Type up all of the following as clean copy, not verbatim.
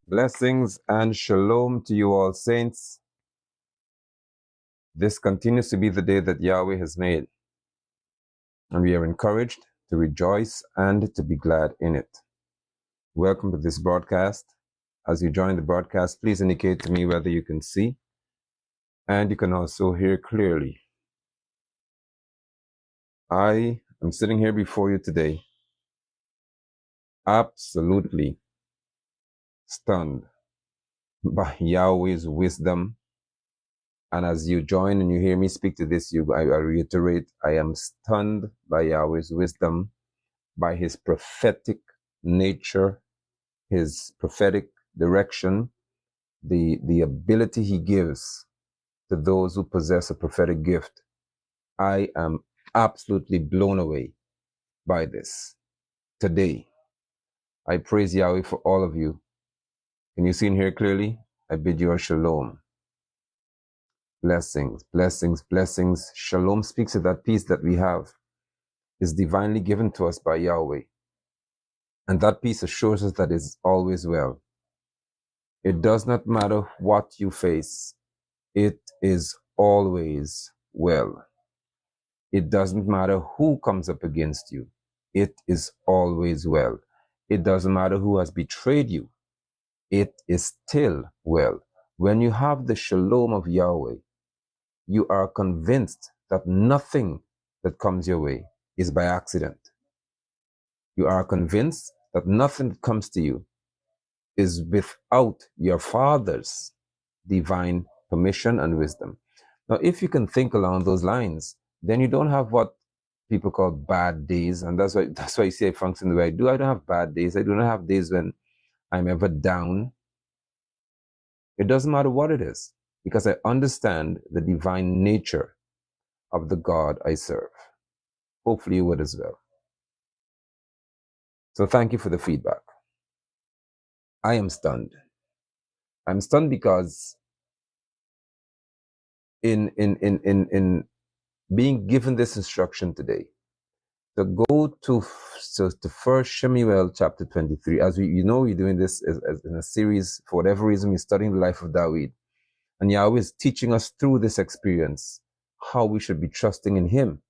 Blessings and shalom to you all, saints. This continues to be the day that Yahweh has made, and we are encouraged to rejoice and to be glad in it. Welcome to this broadcast. As you join the broadcast, please indicate to me whether you can see and you can also hear clearly. I am sitting here before you today, absolutely stunned by Yahweh's wisdom. And as you join and you hear me speak to this, I reiterate, I am stunned by Yahweh's wisdom, by his prophetic nature, his prophetic direction, the ability he gives to those who possess a prophetic gift. I am absolutely blown away by this. Today, I praise Yahweh for all of you. Can you see and hear clearly? I bid you a shalom. Blessings, blessings, blessings. Shalom speaks of that peace that we have is divinely given to us by Yahweh. And that peace assures us that it's always well. It does not matter what you face. It is always well. It doesn't matter who comes up against you. It is always well. It doesn't matter who has betrayed you. It is still well. When you have the shalom of Yahweh, you are convinced that nothing that comes your way is by accident. You are convinced that nothing that comes to you is without your Father's divine permission and wisdom. Now, if you can think along those lines, then you don't have what people call bad days, and that's why you see I function the way I do. I don't have bad days. I do not have days when I'm ever down. It doesn't matter what it is, because I understand the divine nature of the God I serve. Hopefully you would as well. So thank you for the feedback. I am stunned. I'm stunned because in being given this instruction today, to go to First Shemuel chapter 23, as we're doing this as in a series. For whatever reason, we're studying the life of David, and Yahweh is teaching us through this experience how we should be trusting in Him,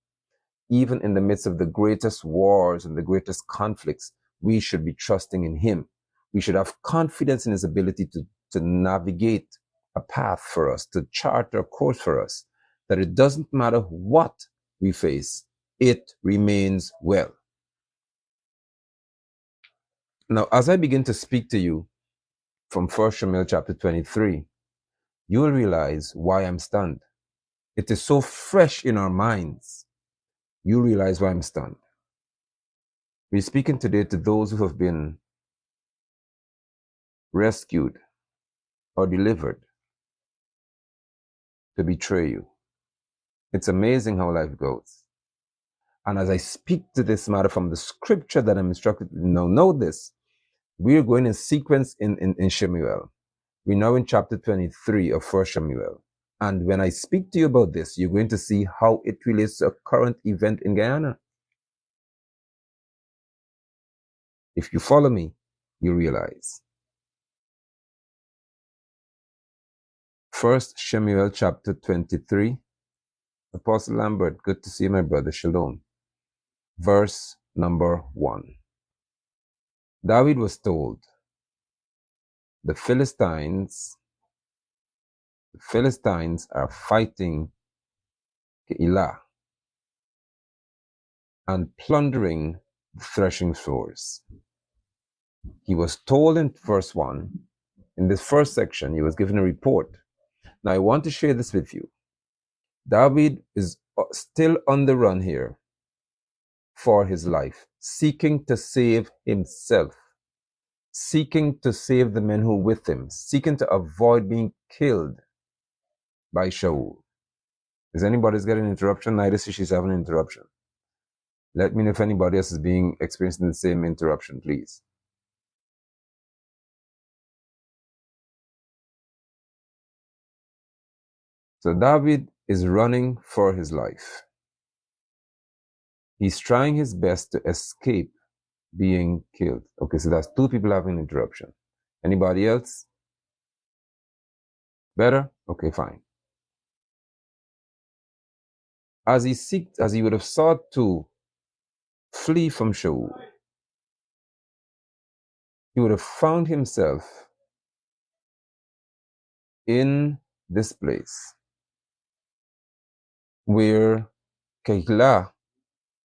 even in the midst of the greatest wars and the greatest conflicts. We should be trusting in Him. We should have confidence in His ability to navigate a path for us, to chart a course for us, that it doesn't matter what we face, it remains well. Now, as I begin to speak to you from 1 Samuel chapter 23, you will realize why I'm stunned. It is so fresh in our minds. You realize why I'm stunned. We're speaking today to those who have been rescued or delivered to betray you. It's amazing how life goes. And as I speak to this matter from the scripture that I'm instructed to know this, we're going in sequence in Shemuel. We're now in chapter 23 of 1 Samuel. And when I speak to you about this, you're going to see how it relates to a current event in Guyana. If you follow me, you realize. 1 Samuel chapter 23. Apostle Lambert, good to see you, my brother. Shalom. Verse number 1. David was told, the Philistines are fighting Keilah and plundering the threshing floors. He was told in verse 1, in this first section, he was given a report. Now, I want to share this with you. David is still on the run here for his life, seeking to save himself, seeking to save the men who were with him, seeking to avoid being killed by Shaul. Is anybody getting an interruption? Neither says she's having an interruption. Let me know if anybody else is experiencing the same interruption, please. So David is running for his life. He's trying his best to escape being killed. Okay, so that's two people having an interruption. Anybody else? Better? Okay, fine. As he would have sought to flee from Shaul, he would have found himself in this place where Keilah,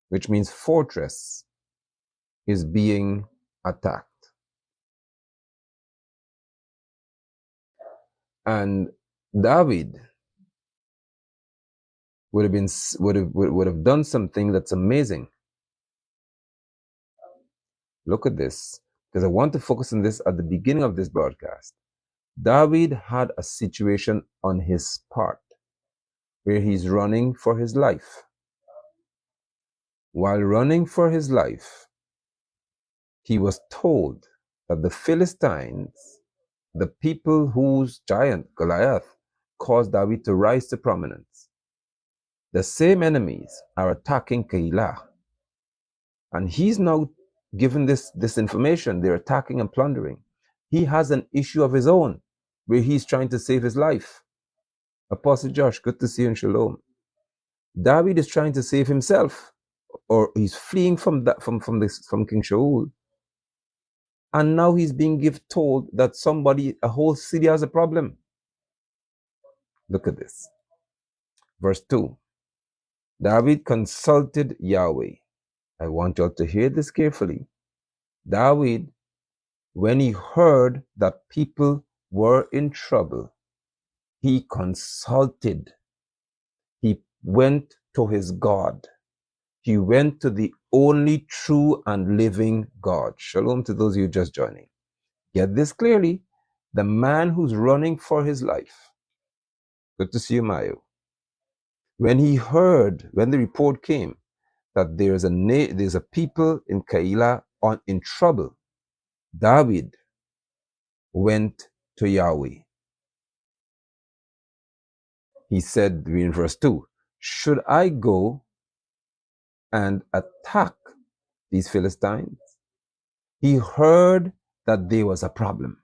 which means fortress, is being attacked. And David would have done something that's amazing. Look at this, because I want to focus on this at the beginning of this broadcast. David had a situation on his part where he's running for his life. While running for his life, he was told that the Philistines, the people whose giant Goliath caused David to rise to prominence, the same enemies are attacking Keilah. And he's now given this information. They're attacking and plundering. He has an issue of his own where he's trying to save his life. Apostle Josh, good to see you in Shalom. David is trying to save himself, or he's fleeing from King Shaul. And now he's being told that a whole city has a problem. Look at this. Verse 2. David consulted Yahweh. I want you all to hear this carefully. David, when he heard that people were in trouble, he consulted. He went to his God. He went to the only true and living God. Shalom to those of you just joining. Get this clearly. The man who's running for his life. Good to see you, Mayo. When the report came that there's a people in Keilah in trouble, David went to Yahweh. He said in verse 2, should I go and attack these Philistines? He heard that there was a problem.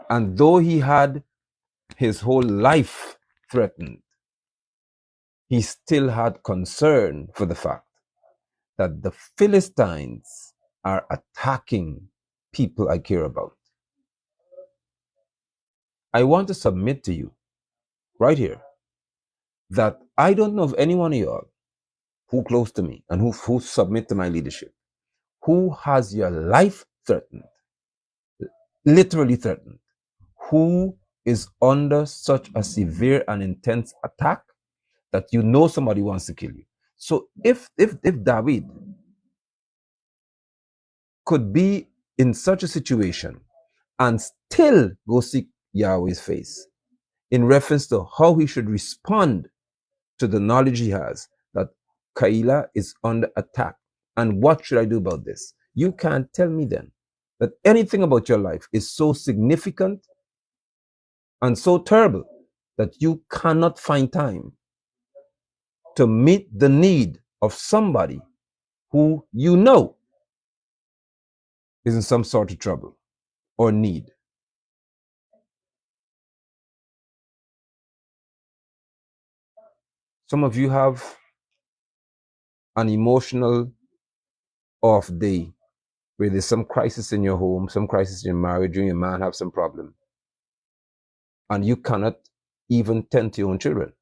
And though he had his whole life threatened, he still had concern for the fact that the Philistines are attacking people I care about. I want to submit to you right here that I don't know of any one of y'all who close to me and who submit to my leadership, who has your life threatened, literally threatened, who is under such a severe and intense attack that you know somebody wants to kill you. So if David could be in such a situation and still go seek Yahweh's face in reference to how he should respond to the knowledge he has that Keilah is under attack, and what should I do about this? You can't tell me then that anything about your life is so significant and so terrible that you cannot find time to meet the need of somebody who you know is in some sort of trouble or need. Some of you have an emotional off day where there's some crisis in your home, some crisis in your marriage, you and your man have some problem, and you cannot even tend to your own children.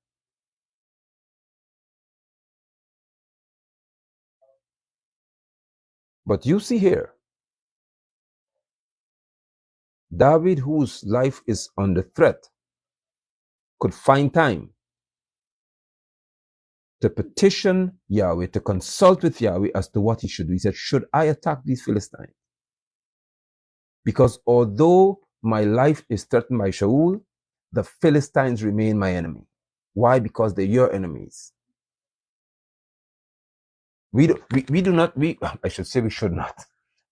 But you see here, David, whose life is under threat, could find time to petition Yahweh, to consult with Yahweh as to what he should do. He said, should I attack these Philistines? Because although my life is threatened by Shaul, the Philistines remain my enemy. Why? Because they're your enemies. We should not.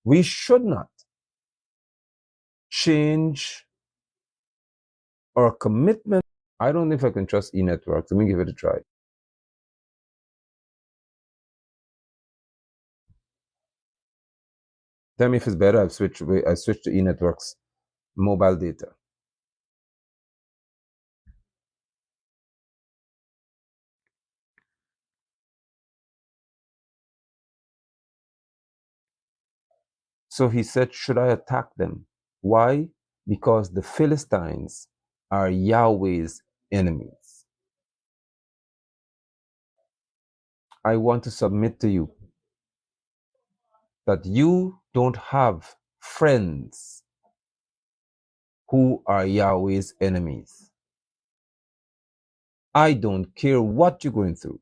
We should not change our commitment. I don't know if I can trust eNetworks. Let me give it a try. Tell me if it's better. I switched to eNetworks mobile data. So he said, should I attack them? Why? Because the Philistines are Yahweh's enemies. I want to submit to you that you don't have friends who are Yahweh's enemies. I don't care what you're going through.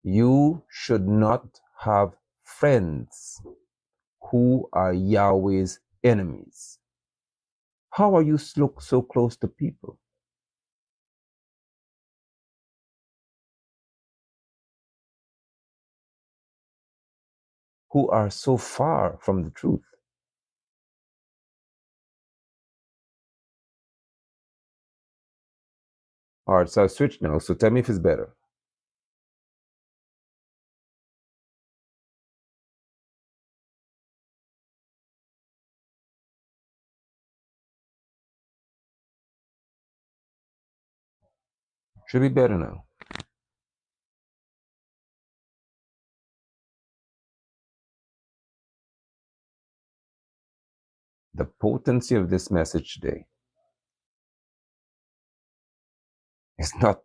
You should not have friends who are Yahweh's enemies. How are you so close to people who are so far from the truth? All right, so I've switched now. So tell me if it's better. Should be better now. The potency of this message today is not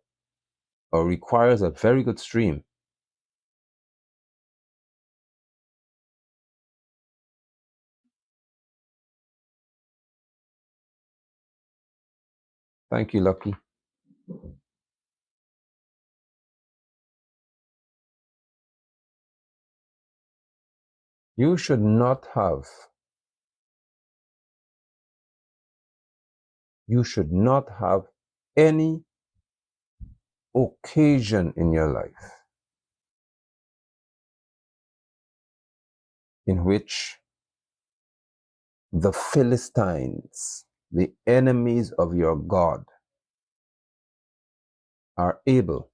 or requires a very good stream. Thank you, Lucky. You should not have any occasion in your life in which the Philistines, the enemies of your God, are able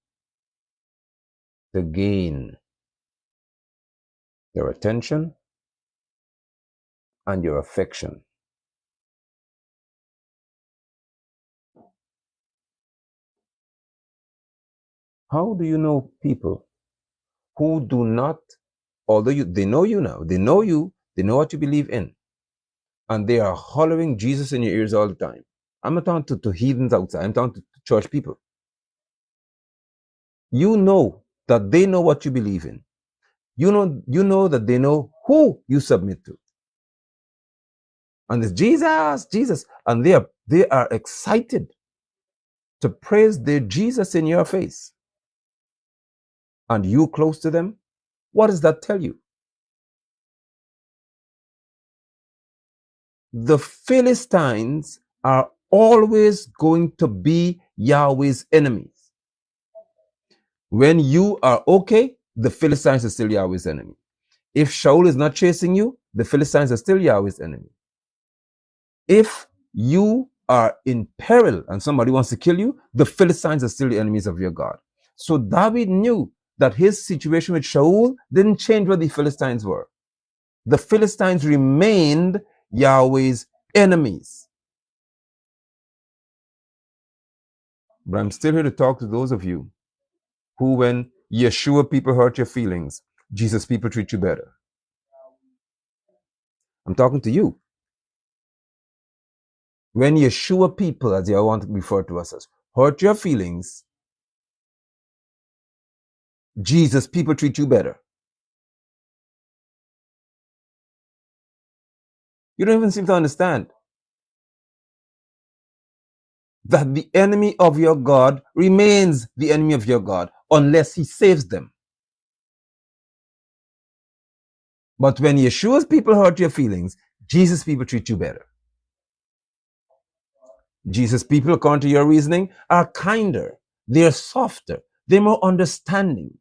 to gain your attention and your affection. How do you know people who do not, although they know you now, they know you, they know what you believe in, and they are hollering Jesus in your ears all the time? I'm not talking to heathens outside, I'm talking to church people. You know that they know what you believe in. You know that they know who you submit to. And it's Jesus, Jesus. And they are excited to praise their Jesus in your face. And you close to them? What does that tell you? The Philistines are always going to be Yahweh's enemies. When you are okay, the Philistines are still Yahweh's enemy. If Shaul is not chasing you, the Philistines are still Yahweh's enemy. If you are in peril and somebody wants to kill you, the Philistines are still the enemies of your God. So David knew that his situation with Shaul didn't change what the Philistines were. The Philistines remained Yahweh's enemies. But I'm still here to talk to those of you who, when Yeshua people hurt your feelings, Jesus people treat you better. I'm talking to you. When Yeshua people, as they want to refer to us as, hurt your feelings, Jesus people treat you better. You don't even seem to understand that the enemy of your God remains the enemy of your God unless he saves them. But when Yeshua's people hurt your feelings, Jesus' people treat you better. Jesus' people, according to your reasoning, are kinder, they're softer, they're more understanding.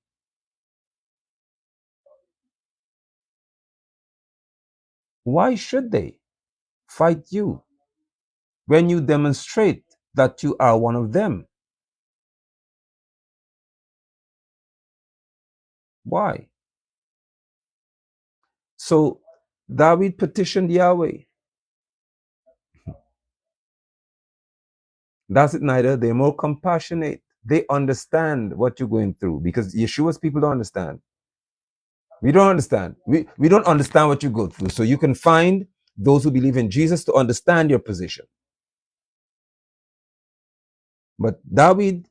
Why should they fight you when you demonstrate that you are one of them? Why? So David petitioned Yahweh. That's it, neither. They're more compassionate. They understand what you're going through because Yeshua's people don't understand. We don't understand. We don't understand what you go through. So you can find those who believe in Jesus to understand your position. But David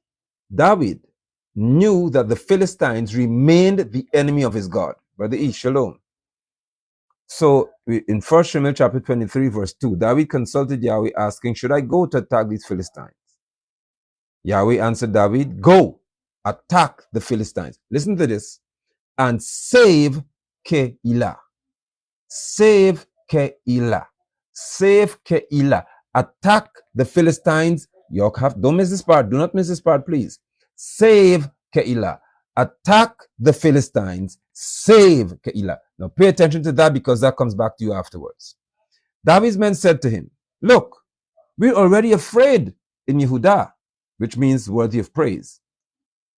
knew that the Philistines remained the enemy of his God. Brother E, shalom. So in 1 Samuel chapter 23, verse 2, David consulted Yahweh asking, should I go to attack these Philistines? Yahweh answered David, go, attack the Philistines. Listen to this. And save Keilah. Save Keilah. Save Keilah. Attack the Philistines. Don't miss this part. Do not miss this part, please. Save Keilah. Attack the Philistines. Save Keilah. Now pay attention to that because that comes back to you afterwards. David's men said to him, look, we're already afraid in Yehudah, which means worthy of praise.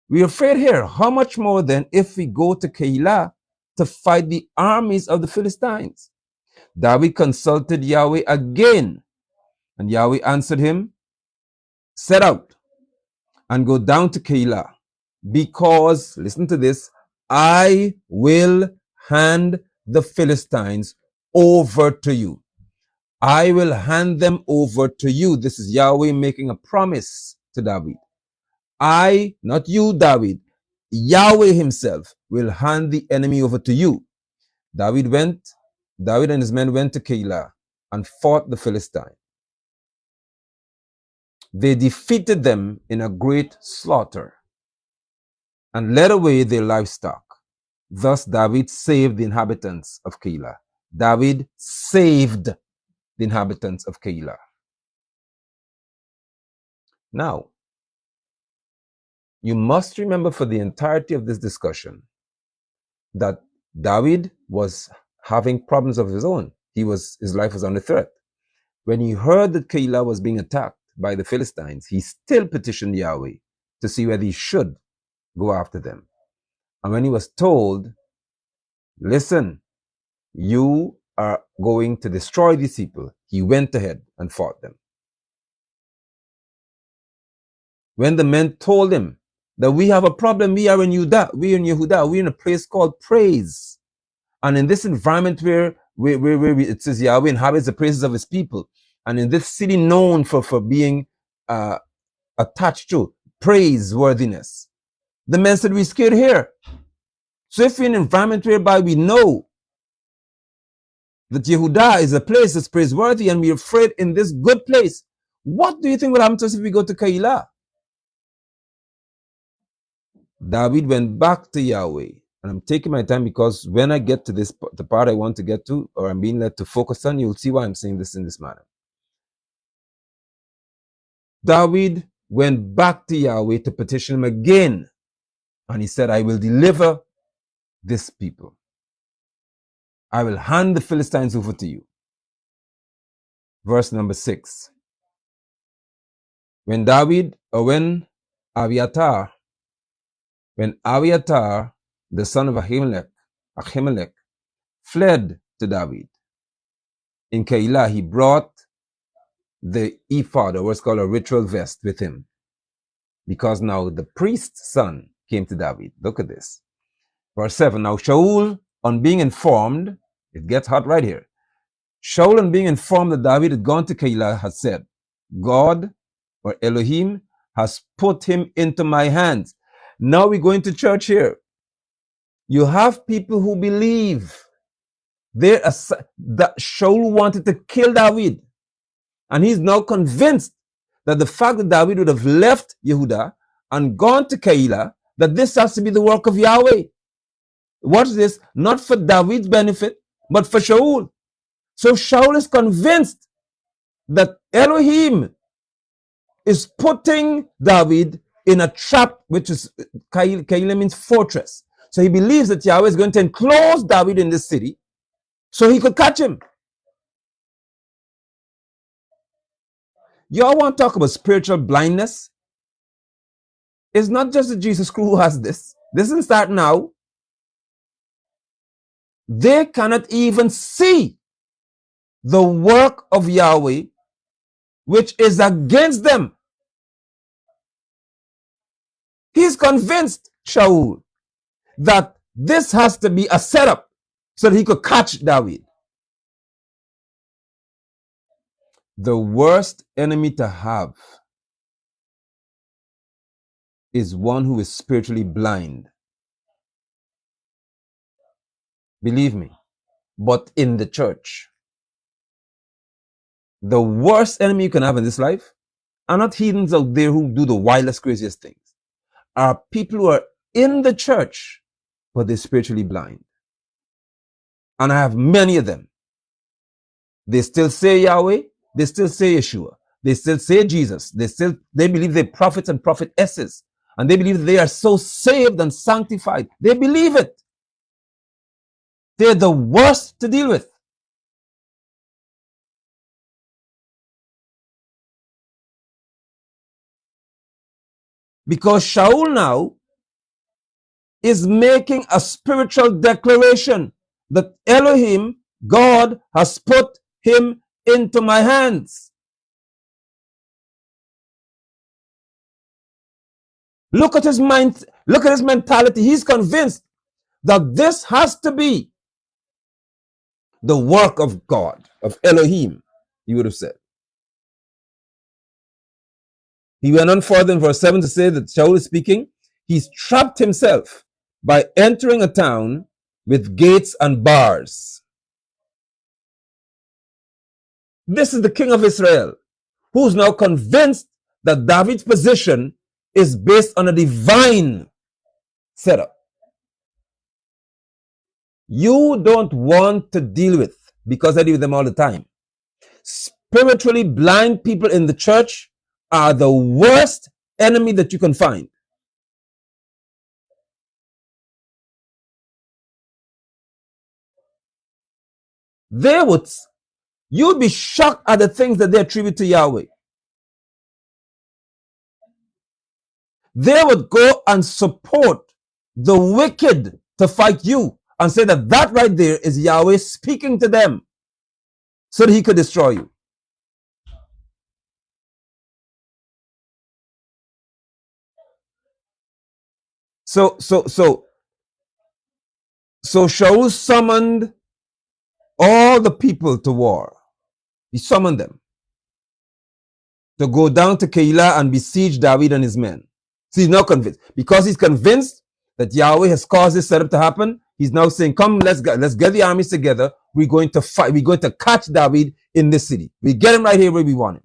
We're afraid here. How much more then if we go to Keilah to fight the armies of the Philistines? David consulted Yahweh again, and Yahweh answered him, set out and go down to Keilah, because, listen to this, I will hand the Philistines over to you. I will hand them over to you. This is Yahweh making a promise to David. I, not you, David, Yahweh himself will hand the enemy over to you. David and his men went to Keilah and fought the Philistines. They defeated them in a great slaughter and led away their livestock. Thus David saved the inhabitants of Keilah. David saved the inhabitants of Keilah. Now, you must remember for the entirety of this discussion that David was having problems of his own. His life was under threat. When he heard that Keilah was being attacked by the Philistines, he still petitioned Yahweh to see whether he should go after them. And when he was told, listen, you are going to destroy these people, he went ahead and fought them. When the men told him that we have a problem, we are in Yehudah, we're in a place called praise. And in this environment where it says Yahweh inhabits the praises of his people, and in this city known for being attached to praiseworthiness, the men said, we're scared here. So if we're in an environment whereby we know that Yehudah is a place that's praiseworthy and we're afraid in this good place, what do you think will happen to us if we go to Keilah? David went back to Yahweh. And I'm taking my time because when I get to this, the part I want to get to, or I'm being led to focus on, you'll see why I'm saying this in this manner. David went back to Yahweh to petition him again. And he said, I will deliver this people. I will hand the Philistines over to you. Verse number 6. When Abiathar, the son of Ahimelech, fled to David in Keilah, he brought the ephod, or what's called a ritual vest, with him. Because now the priest's son came to David. Look at this. Verse 7. Now Shaul, on being informed, it gets hot right here. Shaul, on being informed that David had gone to Keilah, had said, God, or Elohim, has put him into my hands. Now we're going to church here. You have people who believe that Shaul wanted to kill David. And he's now convinced that the fact that David would have left Yehudah and gone to Keilah, that this has to be the work of Yahweh. Watch this, not for David's benefit, but for Shaul. So Shaul is convinced that Elohim is putting David in a trap, which is, Keilah means fortress. So he believes that Yahweh is going to enclose David in this city so he could catch him. Y'all want to talk about spiritual blindness? It's not just the Jesus crew who has this. This doesn't start now. they cannot even see the work of Yahweh, which is against them. He's convinced Shaul that this has to be a setup so that he could catch David. The worst enemy to have is one who is spiritually blind. Believe me. But in the church, the worst enemy you can have in this life are not heathens out there who do the wildest, craziest things. Are people who are in the church, but they're spiritually blind. And I have many of them. They still say Yahweh. They still say Yeshua. They still say Jesus. They believe they're prophets and prophetesses. And they believe they are so saved and sanctified. They believe it. They're the worst to deal with. Because Shaul now is making a spiritual declaration that Elohim, God, has put him into my hands. Look at his mind, look at his mentality. He's convinced that this has to be the work of God, of Elohim, he would have said. He went on further in verse 7 to say that Shaul is speaking. He's trapped himself by entering a town with gates and bars. This is the king of Israel, who's now convinced that David's position is based on a divine setup. You don't want to deal with, because I deal with them all the time, spiritually blind people in the church are the worst enemy that you can find. You'd be shocked at the things that they attribute to Yahweh. They would go and support the wicked to fight you and say that that right there is Yahweh speaking to them so that he could destroy you. So Shaul summoned all the people to war. He summoned them to go down to Keilah and besiege David and his men. So he's now convinced. Because he's convinced that Yahweh has caused this setup to happen, he's now saying, come, let's get the armies together. We're going to fight. We're going to catch David in this city. We get him right here where we want him.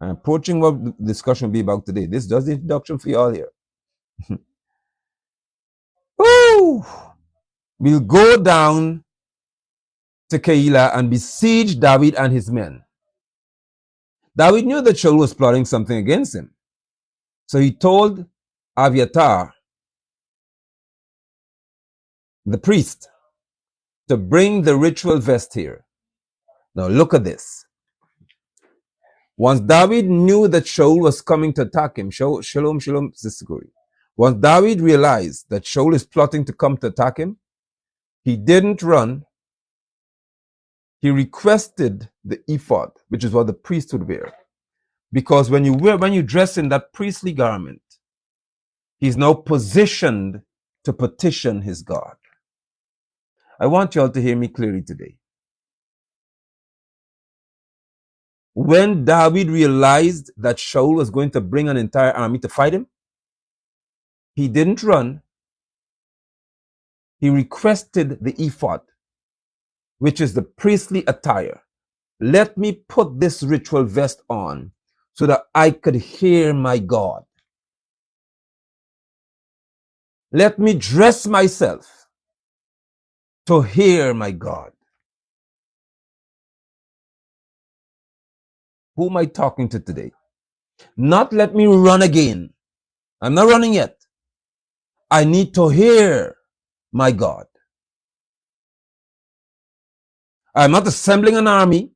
I'm approaching what the discussion will be about today. This does the introduction for you all here. Woo! We'll go down to Keilah and besiege David and his men. David knew that Shaul was plotting something against him. So he told Abiathar, the priest, to bring the ritual vest here. Now look at this. Once David knew that Shaul was coming to attack him, Shalom, Sister Corey. Once David realized that Shaul is plotting to come to attack him, he didn't run. He requested the ephod, which is what the priest would wear. Because when you dress in that priestly garment, he's now positioned to petition his God. I want you all to hear me clearly today. When David realized that Shaul was going to bring an entire army to fight him, he didn't run. He requested the ephod, which is the priestly attire. Let me put this ritual vest on so that I could hear my God. Let me dress myself to hear my God. Who am I talking to today? Not let me run again. I'm not running yet. I need to hear my God. I'm not assembling an army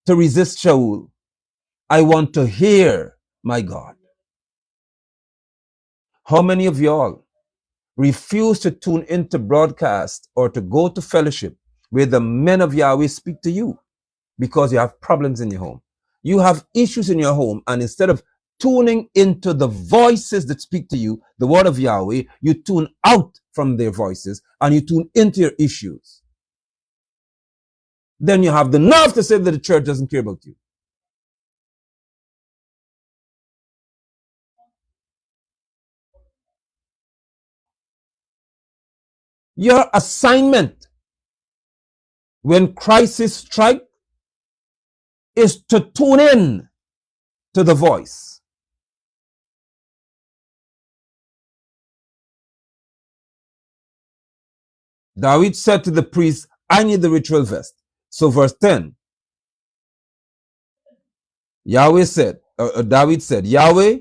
to resist Shaul. I want to hear my God. How many of y'all, refuse to tune into broadcast or to go to fellowship where the men of Yahweh speak to you because you have problems in your home. You have issues in your home, and instead of tuning into the voices that speak to you, the word of Yahweh, you tune out from their voices and you tune into your issues. Then you have the nerve to say that the church doesn't care about you. Your assignment when crisis strikes is to tune in to the voice. David said to the priest, I need the ritual vest. So verse 10, David said, Yahweh,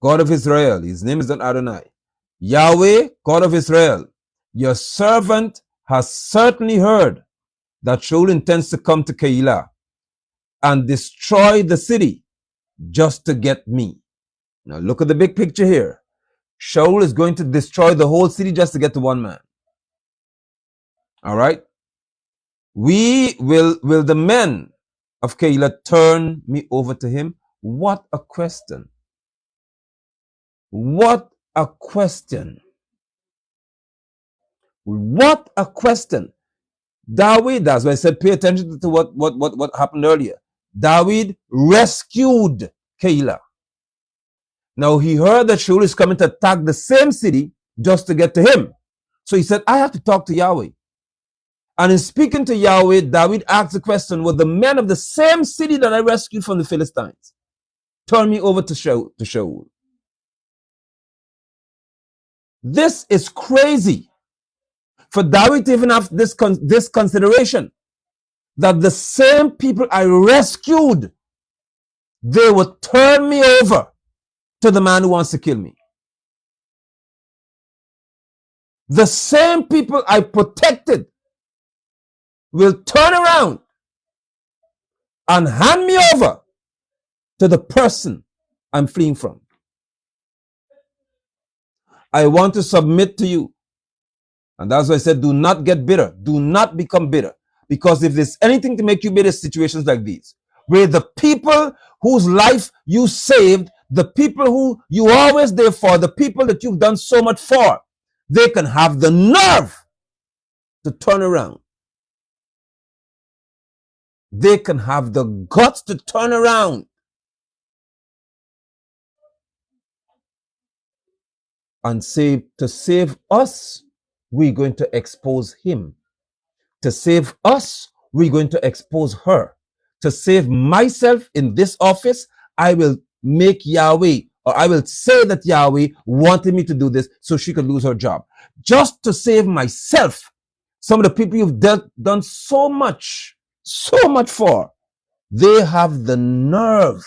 God of Israel, his name is not Adonai. Yahweh, God of Israel, your servant has certainly heard that Shaul intends to come to Keilah and destroy the city just to get me. Now look at the big picture here. Shaul is going to destroy the whole city just to get to one man. All right? Will the men of Keilah turn me over to him? What a question. What a question. What a question. David, that's why I said pay attention to what happened earlier. David rescued Keilah. Now he heard that Shaul is coming to attack the same city just to get to him. So he said, I have to talk to Yahweh. And in speaking to Yahweh, David asked the question, will the men of the same city that I rescued from the Philistines turn me over to Shaul? This is crazy for David to even have this consideration that the same people I rescued, they would turn me over to the man who wants to kill me. The same people I protected will turn around and hand me over to the person I'm fleeing from. I want to submit to you. And that's why I said, do not get bitter. Do not become bitter. Because if there's anything to make you bitter, situations like these, where the people whose life you saved, the people who you always there for, the people that you've done so much for, they can have the nerve to turn around. They can have the guts to turn around and say, to save us, we're going to expose him. To save us, we're going to expose her. To save myself in this office, I will make Yahweh, or I will say that Yahweh wanted me to do this so she could lose her job. Just to save myself. Some of the people you've done so much for, they have the nerve,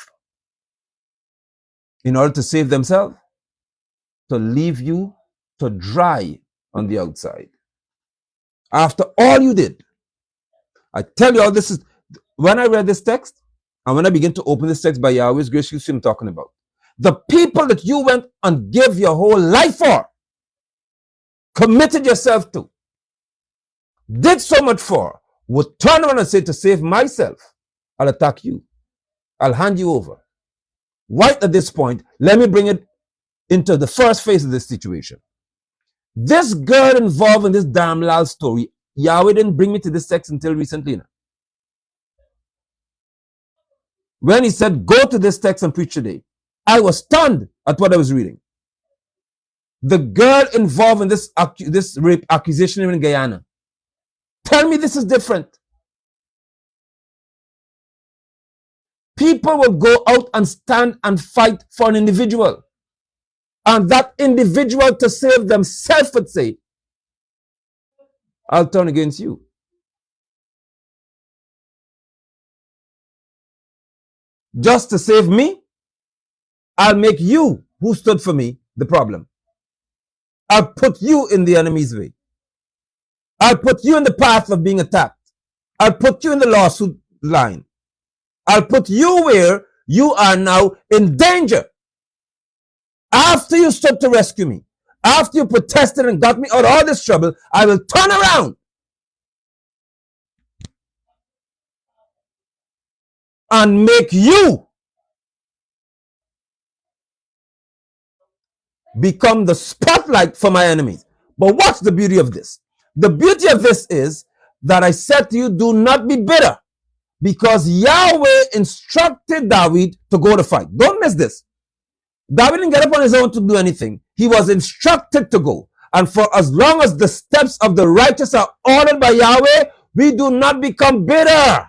in order to save themselves, to leave you to dry on the outside. After all you did. I tell you all, this is, when I read this text, and when I begin to open this text by Yahweh's grace, you see what I'm talking about. The people that you went and gave your whole life for, committed yourself to, did so much for, would turn around and say, to save myself, I'll attack you. I'll hand you over. Right at this point, let me bring it into the first phase of this situation. This girl involved in this damn Lal story, Yahweh didn't bring me to this text until recently. When he said, go to this text and preach today, I was stunned at what I was reading. The girl involved in this rape accusation in Guyana. Tell me this is different. People will go out and stand and fight for an individual. And that individual, to save themselves, would say, I'll turn against you. Just to save me, I'll make you, who stood for me, the problem. I'll put you in the enemy's way. I'll put you in the path of being attacked. I'll put you in the lawsuit line. I'll put you where you are now in danger. After you stood to rescue me, After you protested and got me out of all this trouble, I will turn around and make you become the spotlight for my enemies. But what's the beauty of this? The beauty of this is that I said to you, do not be bitter, because Yahweh instructed David to go to fight. Don't miss this. David didn't get up on his own to do anything. He was instructed to go. And for as long as the steps of the righteous are ordered by Yahweh, we do not become bitter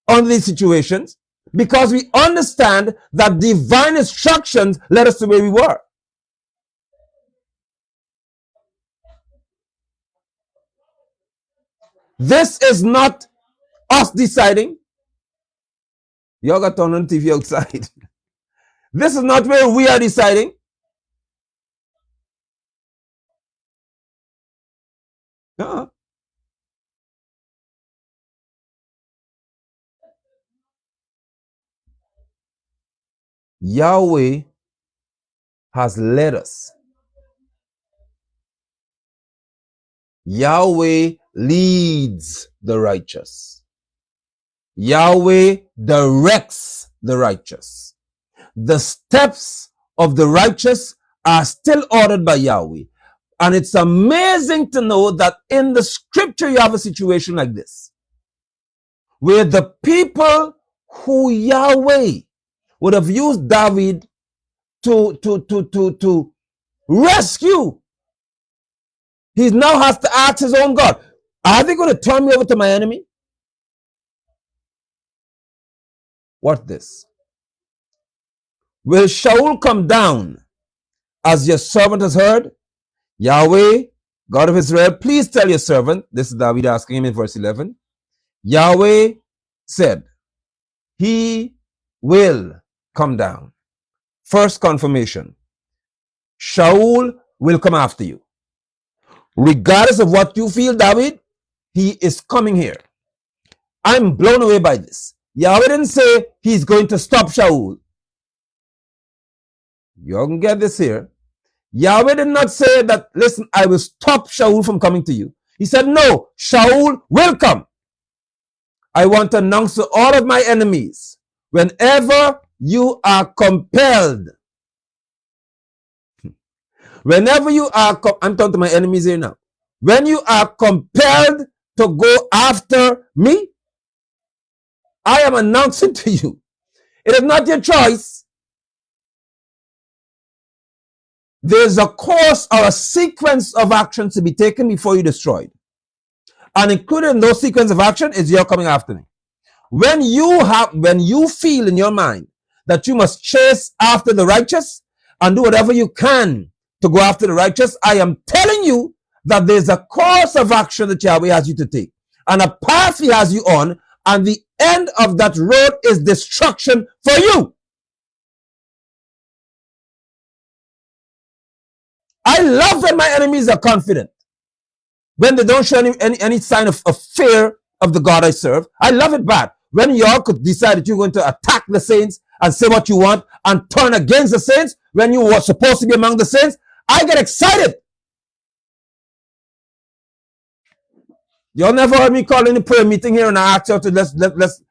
on these situations, because we understand that divine instructions led us to where we were. This is not us deciding. Y'all got turned on TV outside. This is not where we are deciding. Uh-uh. Yahweh has led us. Yahweh leads the righteous. Yahweh directs the righteous. The steps of the righteous are still ordered by Yahweh. And it's amazing to know that in the scripture you have a situation like this, where the people who Yahweh would have used David to rescue, he now has to ask his own God, are they going to turn me over to my enemy? What this? Will Shaul come down as your servant has heard? Yahweh, God of Israel, please tell your servant, this is David asking him in verse 11. Yahweh said, he will come down. First confirmation, Shaul will come after you. Regardless of what you feel, David, he is coming here. I'm blown away by this. Yahweh didn't say he's going to stop Shaul. You can get this here. Yahweh did not say that, listen, I will stop Shaul from coming to you. He said, no, Shaul will come. I want to announce to all of my enemies, whenever you are compelled, whenever you are, I'm talking to my enemies here now. When you are compelled to go after me, I am announcing to you, it is not your choice. There's a course or a sequence of actions to be taken before you're destroyed. And included in those sequence of action is you're coming after me. When you feel in your mind that you must chase after the righteous and do whatever you can to go after the righteous, I am telling you that there's a course of action that Yahweh has you to take, and a path he has you on, and the end of that road is destruction for you. I love when my enemies are confident, when they don't show any sign of fear of the God I serve. I love it bad. When y'all could decide that you're going to attack the saints and say what you want and turn against the saints when you were supposed to be among the saints, I get excited. Y'all never heard me call any prayer meeting here and I ask you to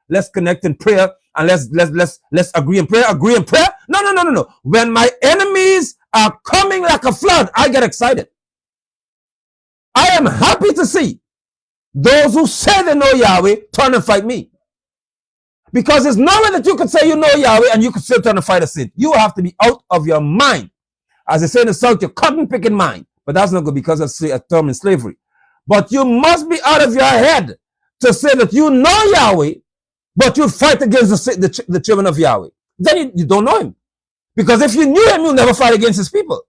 let's connect in prayer and let's agree in prayer. Agree in prayer? No. When my enemies are coming like a flood, I get excited. I am happy to see those who say they know Yahweh turn and fight me. Because there's no way that you could say you know Yahweh and you could still turn and fight a sin. You have to be out of your mind. As they say in the South, your cotton picking mind. But that's not good because that's a term in slavery. But you must be out of your head to say that you know Yahweh, but you fight against the children of Yahweh. Then you don't know him. Because if you knew him, you'll never fight against his people.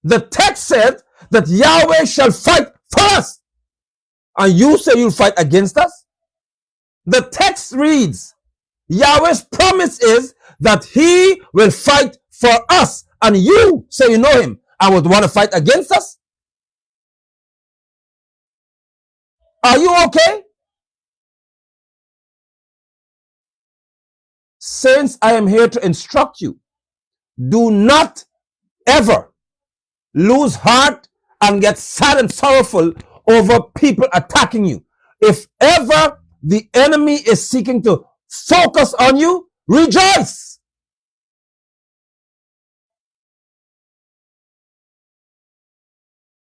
The text said that Yahweh shall fight for us. And you say you'll fight against us? The text reads, Yahweh's promise is that he will fight for us. And you say you know him and would want to fight against us? Are you okay? Saints, I am here to instruct you Do not ever lose heart and get sad and sorrowful over people attacking you. If ever the enemy is seeking to focus on you, rejoice.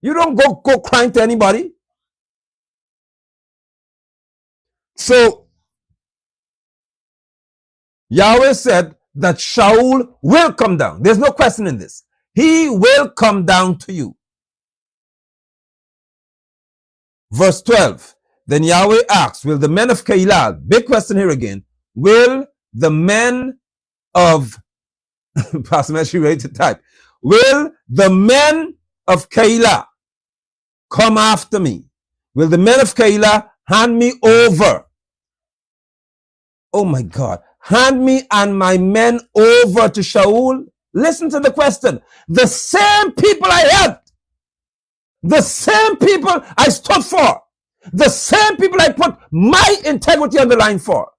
You don't go crying to anybody. So Yahweh said that Shaul will come down. There's no question in this. He will come down to you. Verse 12. Then Yahweh asks, will the men of Keilah, big question here again, will the men of, Pastor Messi ready to type, will the men of Keilah come after me? Will the men of Keilah hand me over? Oh my God. Hand me and my men over to Shaul? Listen to the question. The same people I helped, the same people I stood for, the same people I put my integrity on the line for,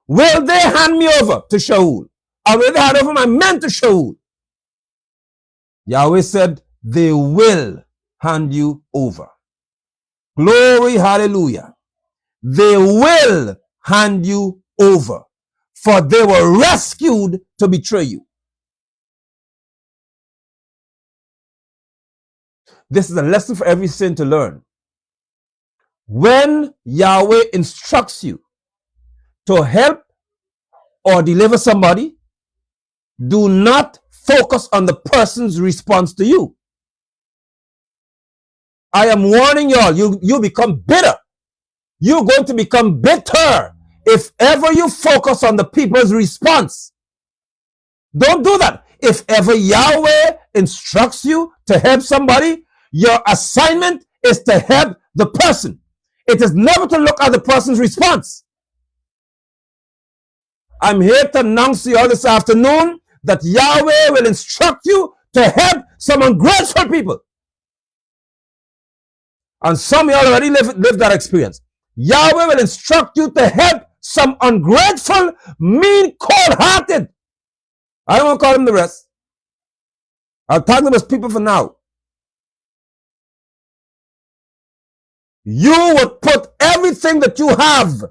will they hand me over to Shaul? Or will they hand over my men to Shaul? Yahweh said, they will hand you over. Glory, hallelujah. They will hand you over, for they were rescued to betray you. This is a lesson for every saint to learn. When Yahweh instructs you to help or deliver somebody, do not focus on the person's response to you. I am warning y'all, you become bitter. You're going to become bitter if ever you focus on the people's response. Don't do that. If ever Yahweh instructs you to help somebody, your assignment is to help the person. It is never to look at the person's response. I'm here to announce to you all this afternoon that Yahweh will instruct you to help some ungrateful people. And some of you already lived that experience. Yahweh will instruct you to help some ungrateful, mean, cold-hearted. I don't want to call them the rest. I'll tag them as people for now. You would put everything that you have,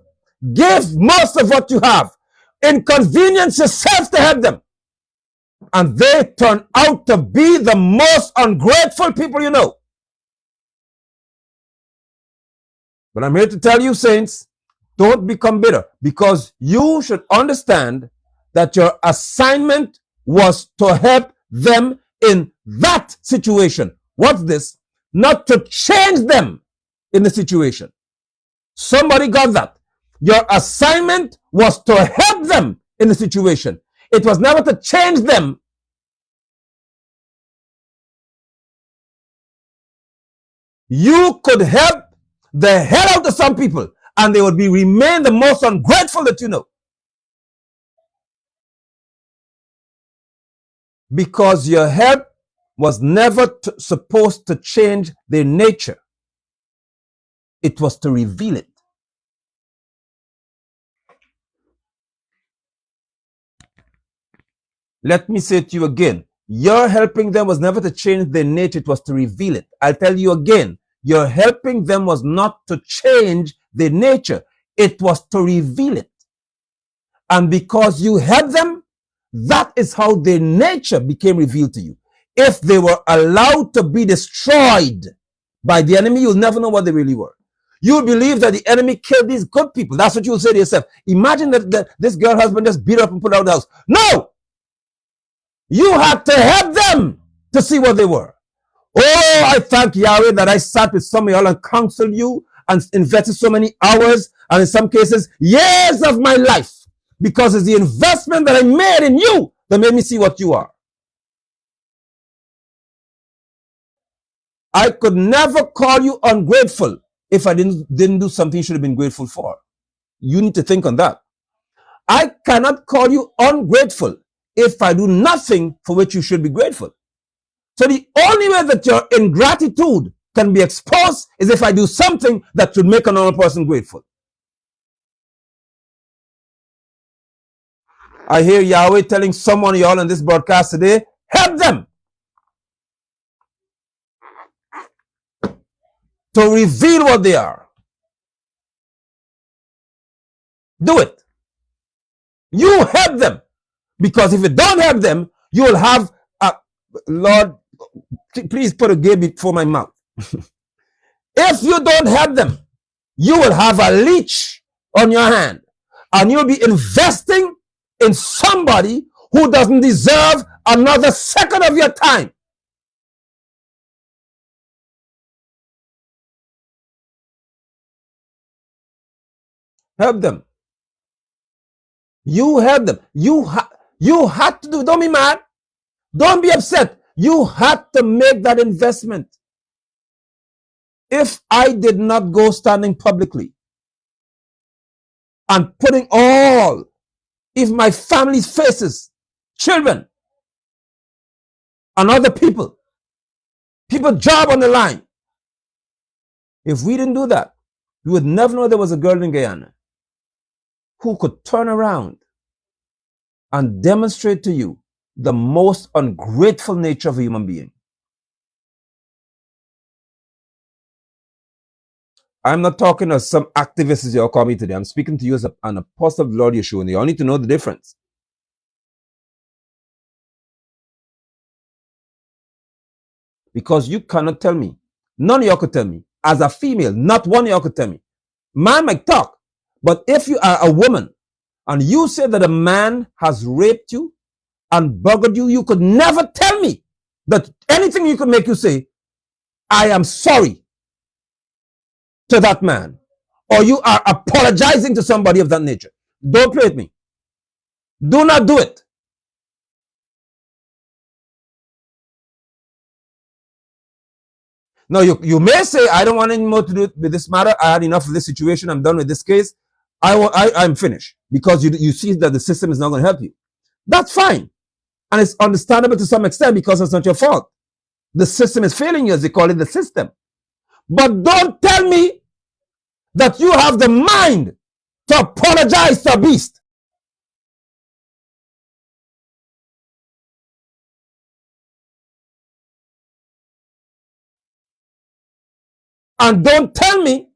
give most of what you have, inconvenience yourself to help them. And they turn out to be the most ungrateful people you know. But I'm here to tell you, saints, don't become bitter, because you should understand that your assignment was to help them in that situation. What's this? Not to change them in the situation. Somebody got that. Your assignment was to help them in the situation. It was never to change them. You could help the hell out of some people, and they would remain the most ungrateful that you know. Because your help was never supposed to change their nature. It was to reveal it. Let me say to you again, your helping them was never to change their nature, it was to reveal it. I'll tell you again, your helping them was not to change their nature, it was to reveal it. And because you helped them, that is how their nature became revealed to you. If they were allowed to be destroyed by the enemy, you'll never know what they really were. You'll believe that the enemy killed these good people. That's what you'll say to yourself. Imagine that this girl husband just beat her up and put her out of the house. No! You had to help them to see what they were. Oh, I thank Yahweh that I sat with some of y'all and counseled you and invested so many hours and in some cases years of my life, because it's the investment that I made in you that made me see what you are. I could never call you ungrateful if I didn't do something you should have been grateful for. You need to think on that. I cannot call you ungrateful if I do nothing for which you should be grateful. So the only way that your ingratitude can be exposed is if I do something that should make another person grateful. I hear Yahweh telling someone of y'all in this broadcast today, help them to reveal what they are. Do it. You help them. Because if you don't help them, you will have a, Lord, please put a gate before my mouth. If you don't help them, you will have a leech on your hand. And you'll be investing in somebody who doesn't deserve another second of your time. Help them. You help them. You had to do. Don't be mad. Don't be upset. You had to make that investment. If I did not go standing publicly and putting all, if my family's faces, children, and other people job on the line, if we didn't do that, we would never know there was a girl in Guyana who could turn around and demonstrate to you the most ungrateful nature of a human being. I'm not talking to some activists as you all call me today. I'm speaking to you as an apostle of the Lord Yeshua, and you all need to know the difference. Because you cannot tell me, none of y'all could tell me, as a female, not one of y'all could tell me. Man might talk, but if you are a woman and you say that a man has raped you and buggered you, you could never tell me that anything you could make you say, I am sorry to that man, or you are apologizing to somebody of that nature. Don't play with me. Do not do it. Now, you may say, I don't want any more to do with this matter. I had enough of this situation. I'm done with this case. I'm finished. Because you see that the system is not going to help you. That's fine. And it's understandable to some extent because it's not your fault. The system is failing you, as they call it, the system. But don't tell me that you have the mind to apologize to a beast. And don't tell me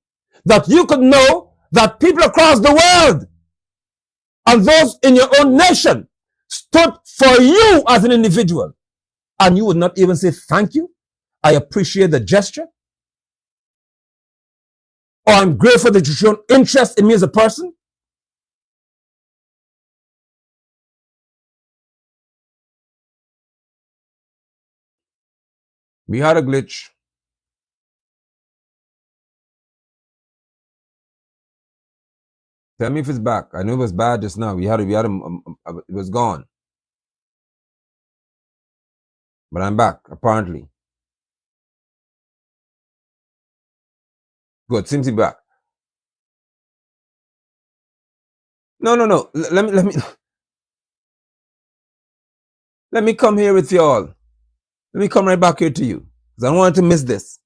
that you could know that people across the world and those in your own nation stood for you as an individual. And you would not even say thank you. I appreciate the gesture. Or I'm grateful that you showed interest in me as a person. We had a glitch. Tell me if it's back. I know it was bad just now. It was gone. But I'm back, apparently. Good, seems to be back. No. Let me come here with y'all. Let me come right back here to you, because I don't want to miss this.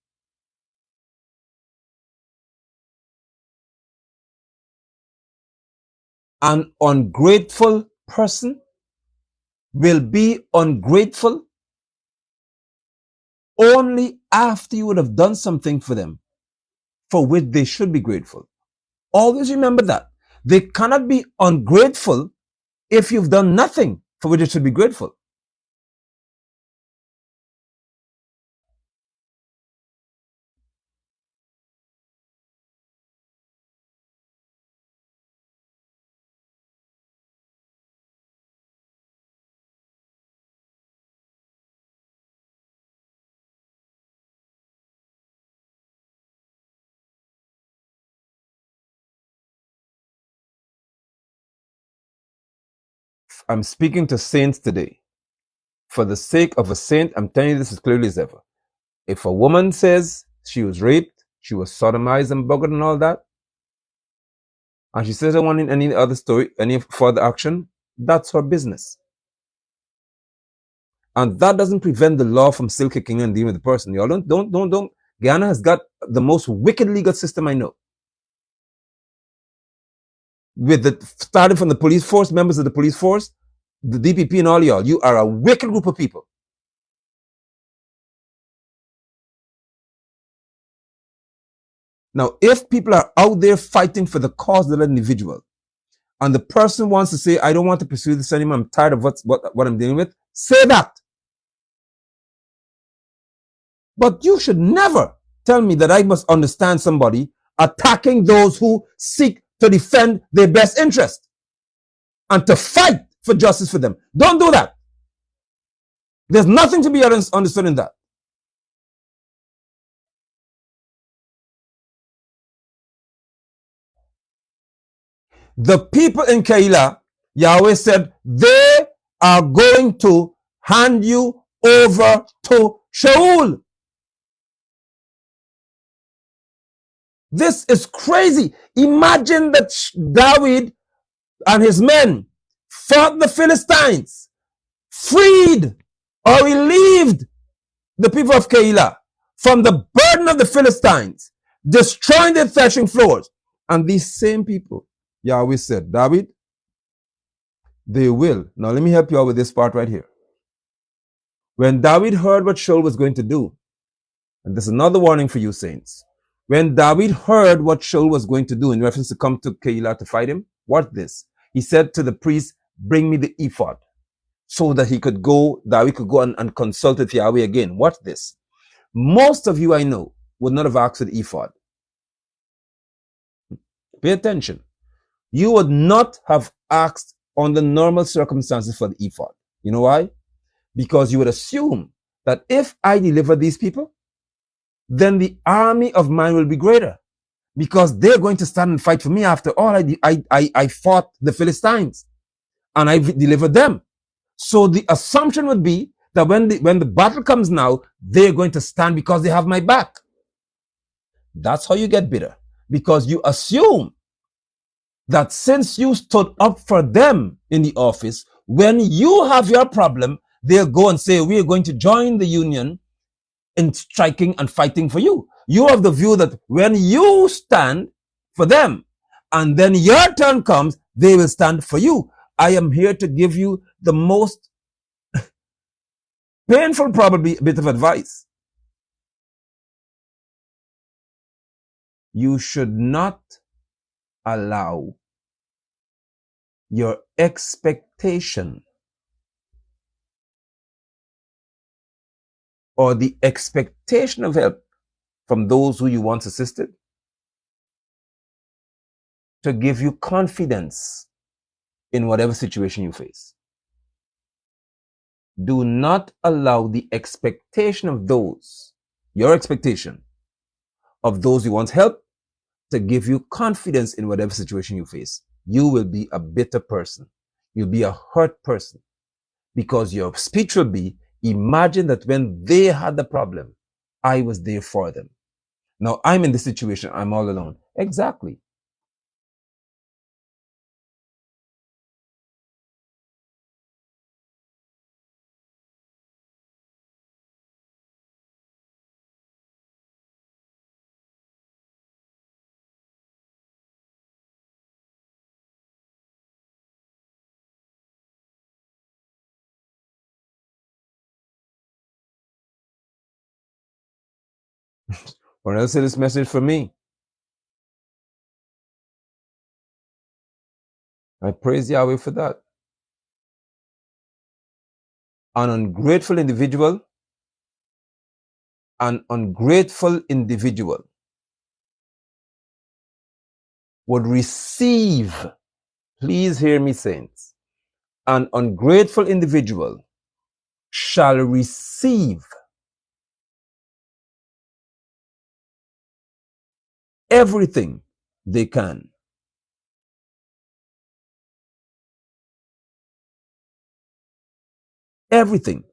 An ungrateful person will be ungrateful only after you would have done something for them for which they should be grateful. Always remember that. They cannot be ungrateful if you've done nothing for which they should be grateful. I'm speaking to saints today. For the sake of a saint, I'm telling you this as clearly as ever. If a woman says she was raped, she was sodomized and buggered and all that, and she says I want any other story, any further action, that's her business. And that doesn't prevent the law from still kicking in and dealing with the person. Y'all don't. Guyana has got the most wicked legal system I know. With starting from the police force, members of the police force, the DPP and all y'all, you are a wicked group of people. Now, if people are out there fighting for the cause of that individual, and the person wants to say, I don't want to pursue this anymore, I'm tired of what I'm dealing with, say that. But you should never tell me that I must understand somebody attacking those who seek to defend their best interest and to fight for justice for them. Don't do that. There's nothing to be understood in that. The people in Keilah, Yahweh said, they are going to hand you over to Shaul. This is crazy. Imagine that David and his men fought the Philistines, freed or relieved the people of Keilah from the burden of the Philistines, destroying their threshing floors. And these same people, Yahweh said, David, they will. Now let me help you out with this part right here. When David heard what Shaul was going to do, and this is another warning for you saints, when David heard what Shaul was going to do in reference to come to Keilah to fight him, what this? He said to the priest, bring me the ephod, so that David could go and consult with Yahweh again. What this? Most of you I know would not have asked for the ephod. Pay attention. You would not have asked under normal circumstances for the ephod. You know why? Because you would assume that if I deliver these people, then the army of mine will be greater, because they're going to stand and fight for me. After all, I fought the Philistines and I delivered them. So the assumption would be that when the battle comes now, they're going to stand because they have my back. That's how you get bitter, because you assume that since you stood up for them in the office, when you have your problem, they'll go and say, we are going to join the union in striking and fighting for you. You have the view that when you stand for them and then your turn comes, they will stand for you. I am here to give you the most painful, probably, bit of advice. You should not allow your expectation or the expectation of help from those who you once assisted to give you confidence in whatever situation you face. Do not allow the expectation of those, your expectation of those you once helped, to give you confidence in whatever situation you face. You will be a bitter person. You'll be a hurt person, because your speech will be, imagine that when they had the problem, I was there for them. Now I'm in this situation, I'm all alone. Exactly. Or else it is message for me. I praise Yahweh for that. An ungrateful individual would receive, please hear me, saints, an ungrateful individual shall receive everything they can. Everything.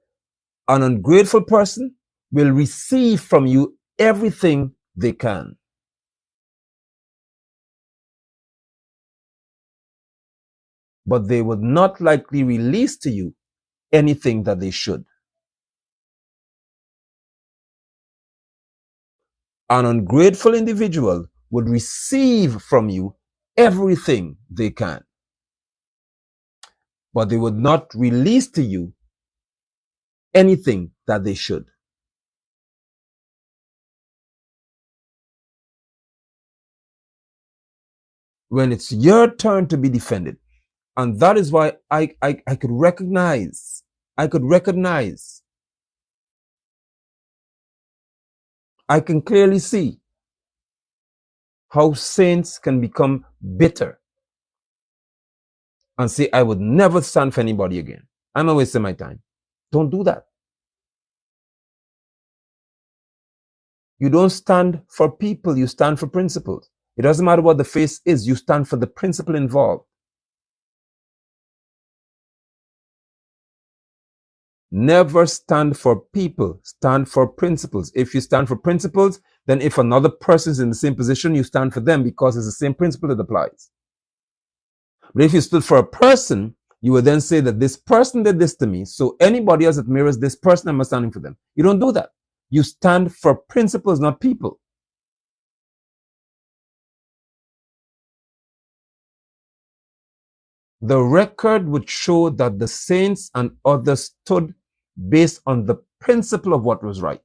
An ungrateful person will receive from you everything they can. But they would not likely release to you anything that they should. An ungrateful individual would receive from you everything they can. but they would not release to you anything that they should. When it's your turn to be defended, and that is why I could recognize, I can clearly see how saints can become bitter and say, I would never stand for anybody again. I'm not wasting my time. Don't do that. You don't stand for people, you stand for principles. It doesn't matter what the face is, you stand for the principle involved. Never stand for people, stand for principles. If you stand for principles, then if another person is in the same position, you stand for them because it's the same principle that applies. But if you stood for a person, you would then say that this person did this to me, so anybody else that mirrors this person, I'm standing for them. You don't do that. You stand for principles, not people. The record would show that the saints and others stood based on the principle of what was right.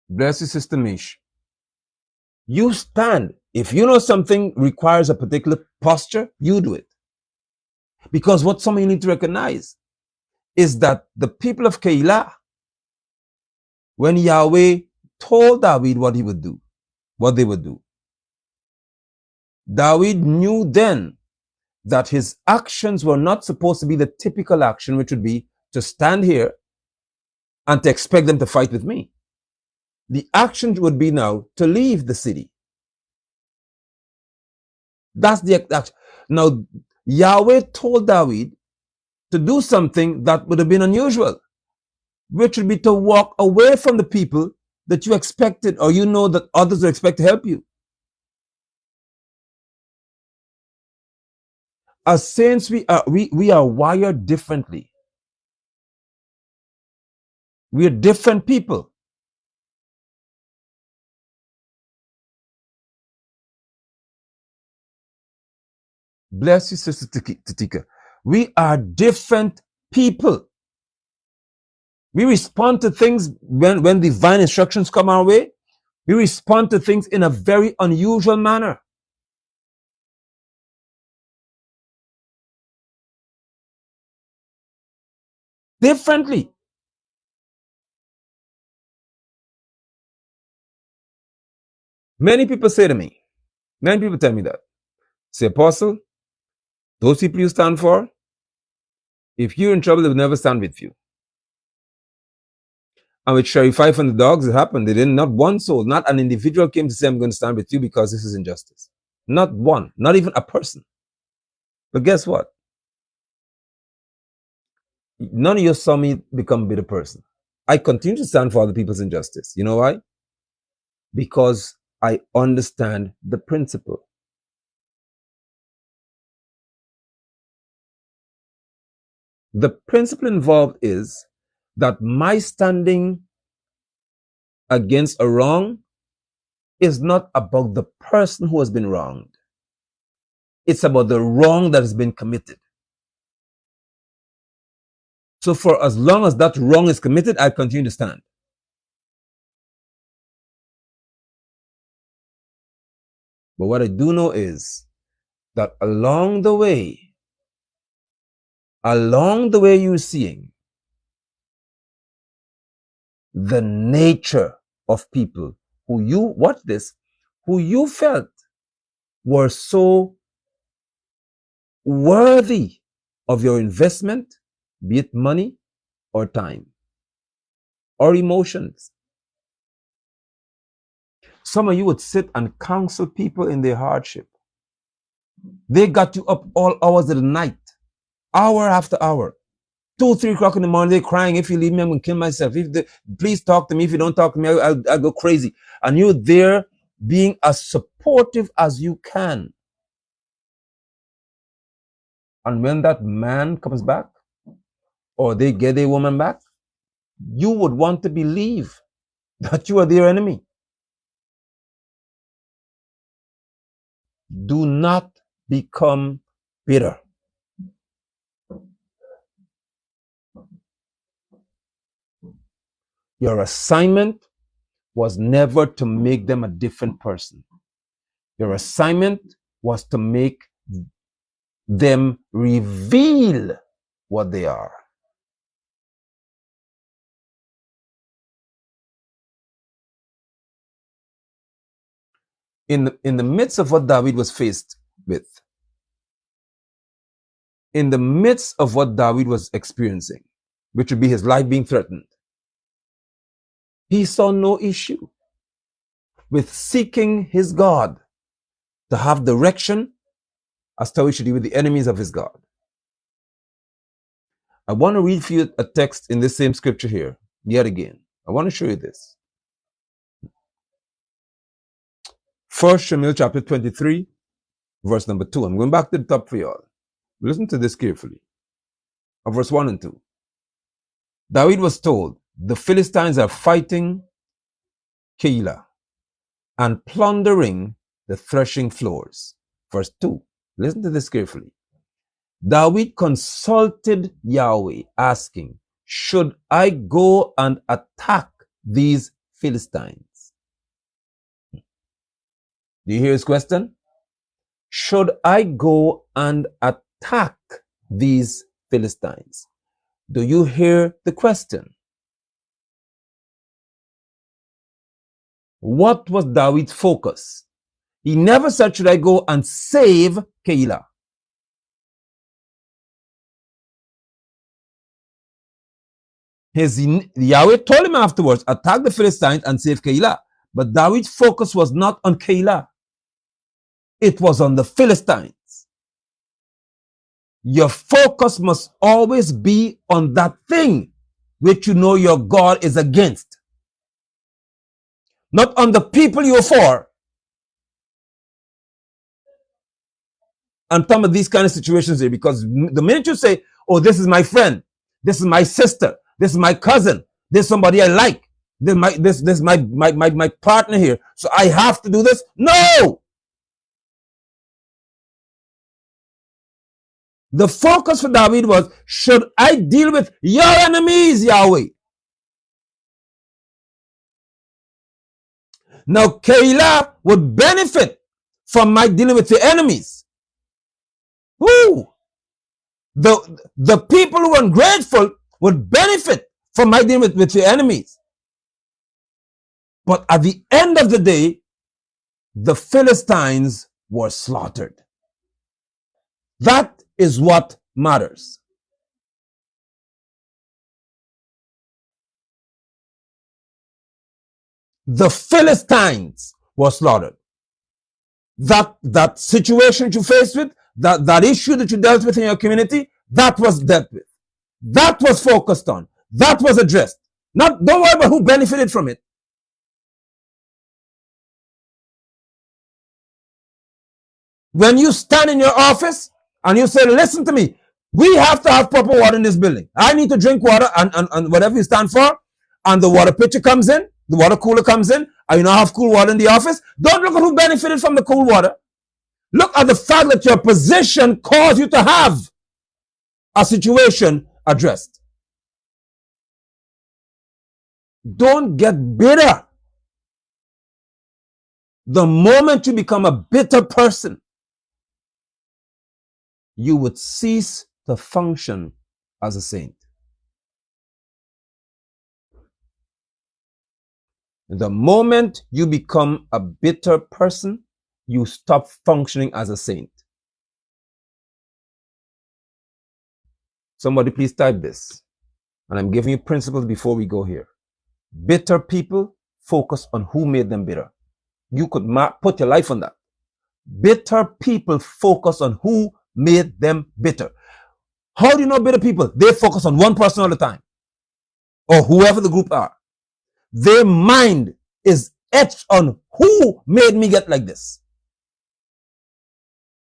Bless you, Sister Mish. You stand. If you know something requires a particular posture, you do it. Because what some of you need to recognize is that the people of Keilah, when Yahweh told David what he would do, what they would do, David knew then that his actions were not supposed to be the typical action, which would be to stand here and to expect them to fight with me. The action would be now to leave the city. That's the action. Now, Yahweh told David to do something that would have been unusual, which would be to walk away from the people that you expected, or you know that others will expect to help you. As saints, we are wired differently. We are different people. Bless you, Sister Tatika. We are different people. We respond to things when divine instructions come our way. We respond to things in a very unusual manner. Differently. Many people say to me, many people tell me that. Say, Apostle, those people you stand for, if you're in trouble, they will never stand with you. And with Sheriff Fife and the dogs, it happened. They didn't, not one soul, not an individual came to say, I'm going to stand with you because this is injustice. Not one, not even a person. But guess what? None of you saw me become a bitter person. I continue to stand for other people's injustice. You know why? Because I understand the principle. The principle involved is that my standing against a wrong is not about the person who has been wronged. It's about the wrong that has been committed. So for as long as that wrong is committed, I continue to stand. But what I do know is that along the way you're seeing the nature of people who you felt were so worthy of your investment, be it money or time or emotions. Some of you would sit and counsel people in their hardship. They got you up all hours of the night, hour after hour. 2, 3 o'clock in the morning, they're crying, if you leave me, I'm going to kill myself. Please talk to me. If you don't talk to me, I'll go crazy. And you're there being as supportive as you can. And when that man comes back, or they get a woman back, you would want to believe that you are their enemy. Do not become bitter. Your assignment was never to make them a different person. Your assignment was to make them reveal what they are. In the midst of what David was faced with, in the midst of what David was experiencing, which would be his life being threatened, he saw no issue with seeking his God to have direction as to how he should deal with the enemies of his God. I want to read for you a text in this same scripture here, yet again. I want to show you this. 1 Shemu chapter 23, verse number 2. I'm going back to the top for y'all. Listen to this carefully. Verse 1 and 2. David was told, the Philistines are fighting Keilah and plundering the threshing floors. Verse 2. Listen to this carefully. David consulted Yahweh, asking, should I go and attack these Philistines? Do you hear his question? Should I go and attack these Philistines? Do you hear the question? What was David's focus? He never said, should I go and save Keilah? Yahweh told him afterwards, attack the Philistines and save Keilah. But David's focus was not on Keilah. It was on the Philistines. Your focus must always be on that thing which you know your God is against. Not on the people you're for. And some of these kind of situations here, because the minute you say, oh, this is my friend, this is my sister, this is my cousin, this is somebody I like, this is my partner here, so I have to do this. No! The focus for David was, should I deal with your enemies, Yahweh? Now, Keilah would benefit from my dealing with the enemies. Who? The people who are ungrateful would benefit from my dealing with the enemies. But at the end of the day, the Philistines were slaughtered. That is what matters. The Philistines were slaughtered. That situation you faced with, that issue that you dealt with in your community, that was dealt with. That was focused on. That was addressed. Don't worry about who benefited from it. When you stand in your office and you say, listen to me, we have to have proper water in this building. I need to drink water and whatever you stand for, and the water pitcher comes in, the water cooler comes in, and you now have cool water in the office. Don't look at who benefited from the cool water. Look at the fact that your position caused you to have a situation addressed. Don't get bitter. The moment you become a bitter person, you would cease to function as a saint. The moment you become a bitter person, you stop functioning as a saint. Somebody please type this. And I'm giving you principles before we go here. Bitter people focus on who made them bitter. You could put your life on that. Bitter people focus on who made them bitter. How do you know bitter people? They focus on one person all the time, or whoever the group are. Their mind is etched on who made me get like this.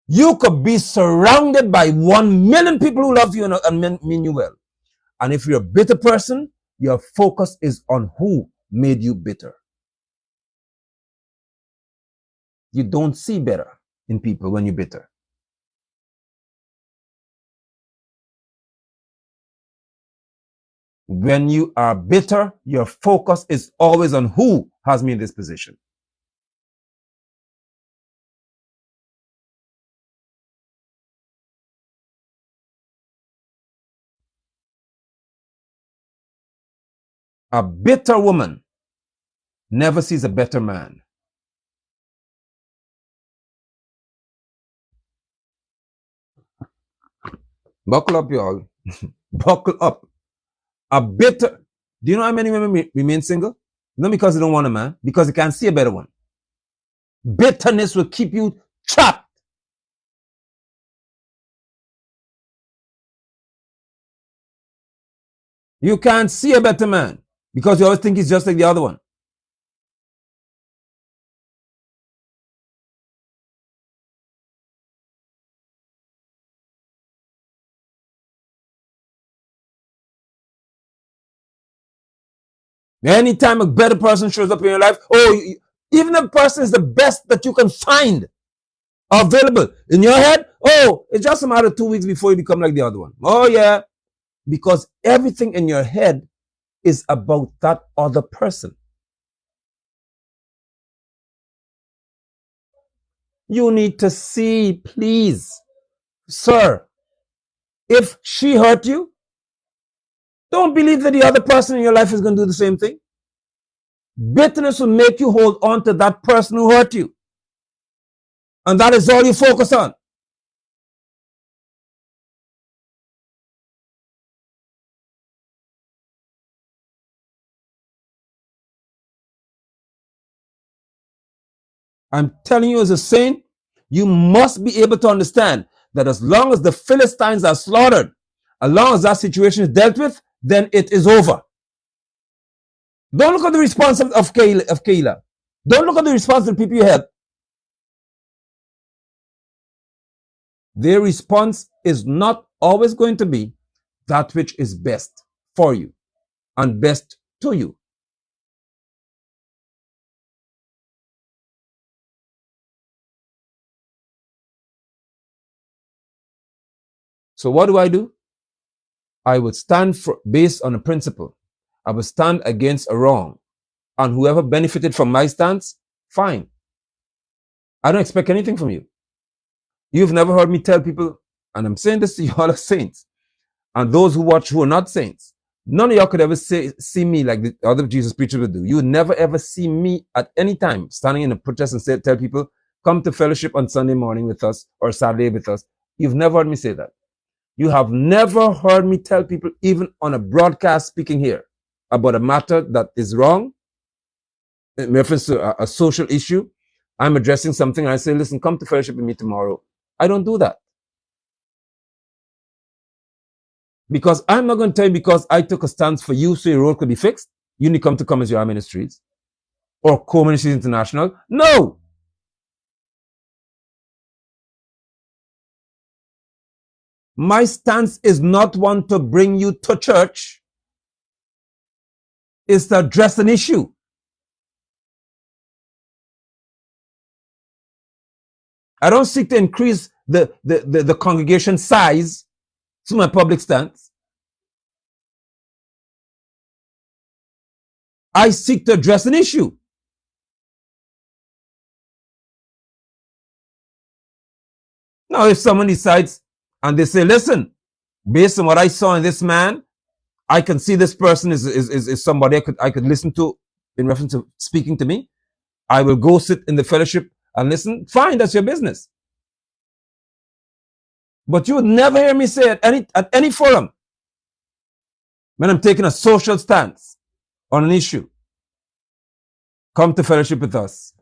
You could be surrounded by 1 million people who love you and mean you well. And if you're a bitter person, your focus is on who made you bitter. You don't see better. in people when you're bitter. When you are bitter, your focus is always on who has me in this position. A bitter woman never sees a better man. Buckle up, y'all. Buckle up. A bitter. Do you know how many women remain single? Not because they don't want a man, because they can't see a better one. Bitterness will keep you trapped. You can't see a better man because you always think he's just like the other one. Anytime a better person shows up in your life, even if a person is the best that you can find available in your head, it's just a matter of 2 weeks before you become like the other one. Oh, yeah. Because everything in your head is about that other person. You need to see, please, sir, if she hurt you, don't believe that the other person in your life is going to do the same thing. Bitterness will make you hold on to that person who hurt you. And that is all you focus on. I'm telling you as a saint, you must be able to understand that as long as the Philistines are slaughtered, as long as that situation is dealt with, then it is over. Don't look at the response of Keilah. Don't look at the response of the people you help. Their response is not always going to be that which is best for you and best to you. So what do? I would stand based on a principle. I would stand against a wrong. And whoever benefited from my stance, fine. I don't expect anything from you. You've never heard me tell people, and I'm saying this to you all as saints, and those who watch who are not saints, none of y'all could ever see me like the other Jesus preachers would do. You would never ever see me at any time standing in a protest and tell people, come to fellowship on Sunday morning with us or Saturday with us. You've never heard me say that. You have never heard me tell people, even on a broadcast speaking here, about a matter that is wrong, in reference to a social issue. I'm addressing something and I say, listen, come to fellowship with me tomorrow. I don't do that. Because I'm not going to tell you because I took a stance for you so your road could be fixed, you need to come as your ministries or Co-Ministries International. No! My stance is not one to bring you to church. It's to address an issue. I don't seek to increase the congregation size to my public stance. I seek to address an issue. Now, if someone decides and they say, listen, based on what I saw in this man, I can see this person is somebody I could listen to in reference to speaking to me. I will go sit in the fellowship and listen. Fine, that's your business. But you would never hear me say at any forum when I'm taking a social stance on an issue, come to fellowship with us,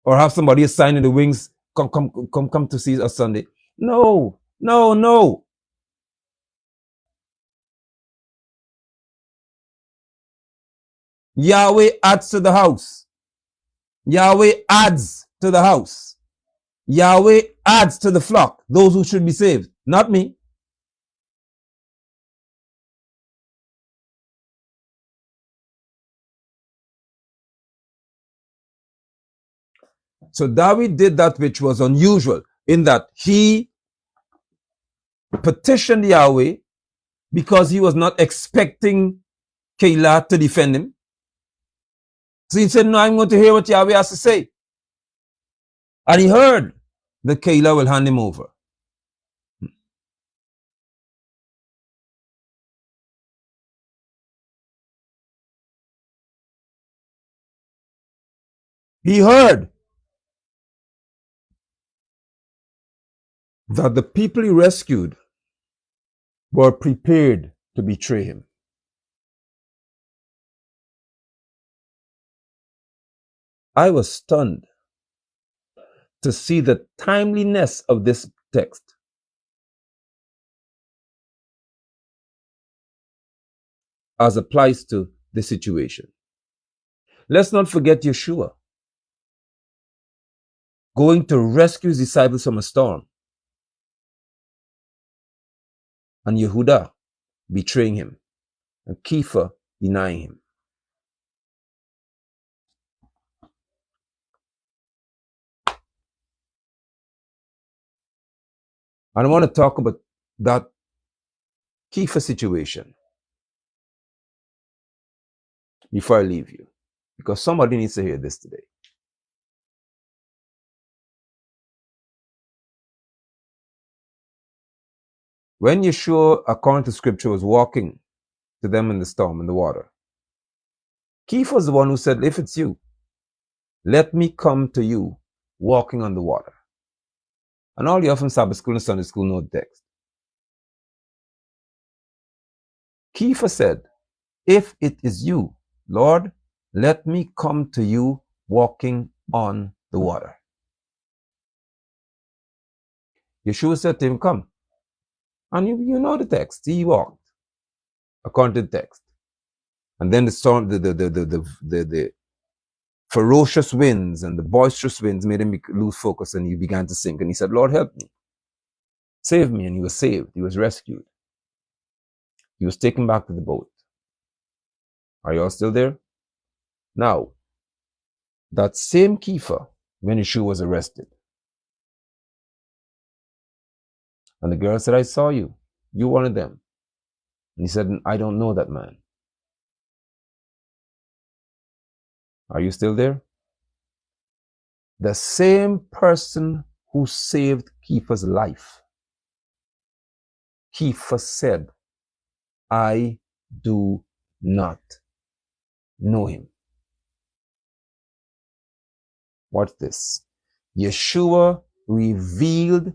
or have somebody assigned in the wings, come to see us Sunday. No, no, no. Yahweh adds to the house. Yahweh adds to the house. Yahweh adds to the flock those who should be saved, not me. So David did that which was unusual in that he petitioned Yahweh because he was not expecting Keilah to defend him. So he said, no, I'm going to hear what Yahweh has to say. And he heard that Keilah will hand him over. He heard that the people he rescued were prepared to betray him. I was stunned to see the timeliness of this text. As applies to the situation. Let's not forget Yeshua going to rescue his disciples from a storm, and Yehuda betraying him, and Kepha denying him. And I want to talk about that Kepha situation before I leave you, because somebody needs to hear this today. When Yeshua, according to scripture, was walking to them in the storm, in the water, Kepha was the one who said, if it's you, let me come to you walking on the water. And all you from Sabbath school and Sunday school know the text. Kepha said, if it is you, Lord, let me come to you walking on the water. Yeshua said to him, come. And you know the text. He walked according to the text. And then the storm, the ferocious winds and the boisterous winds made him lose focus, and he began to sink. And he said, Lord, help me. Save me. And he was saved. He was rescued. He was taken back to the boat. Are you all still there? Now, that same Kepha, when Yeshua was arrested, and the girl said, I saw you. You one of them. And he said, I don't know that man. Are you still there? The same person who saved Kepha's life. Kepha said, I do not know him. What's this? Yeshua revealed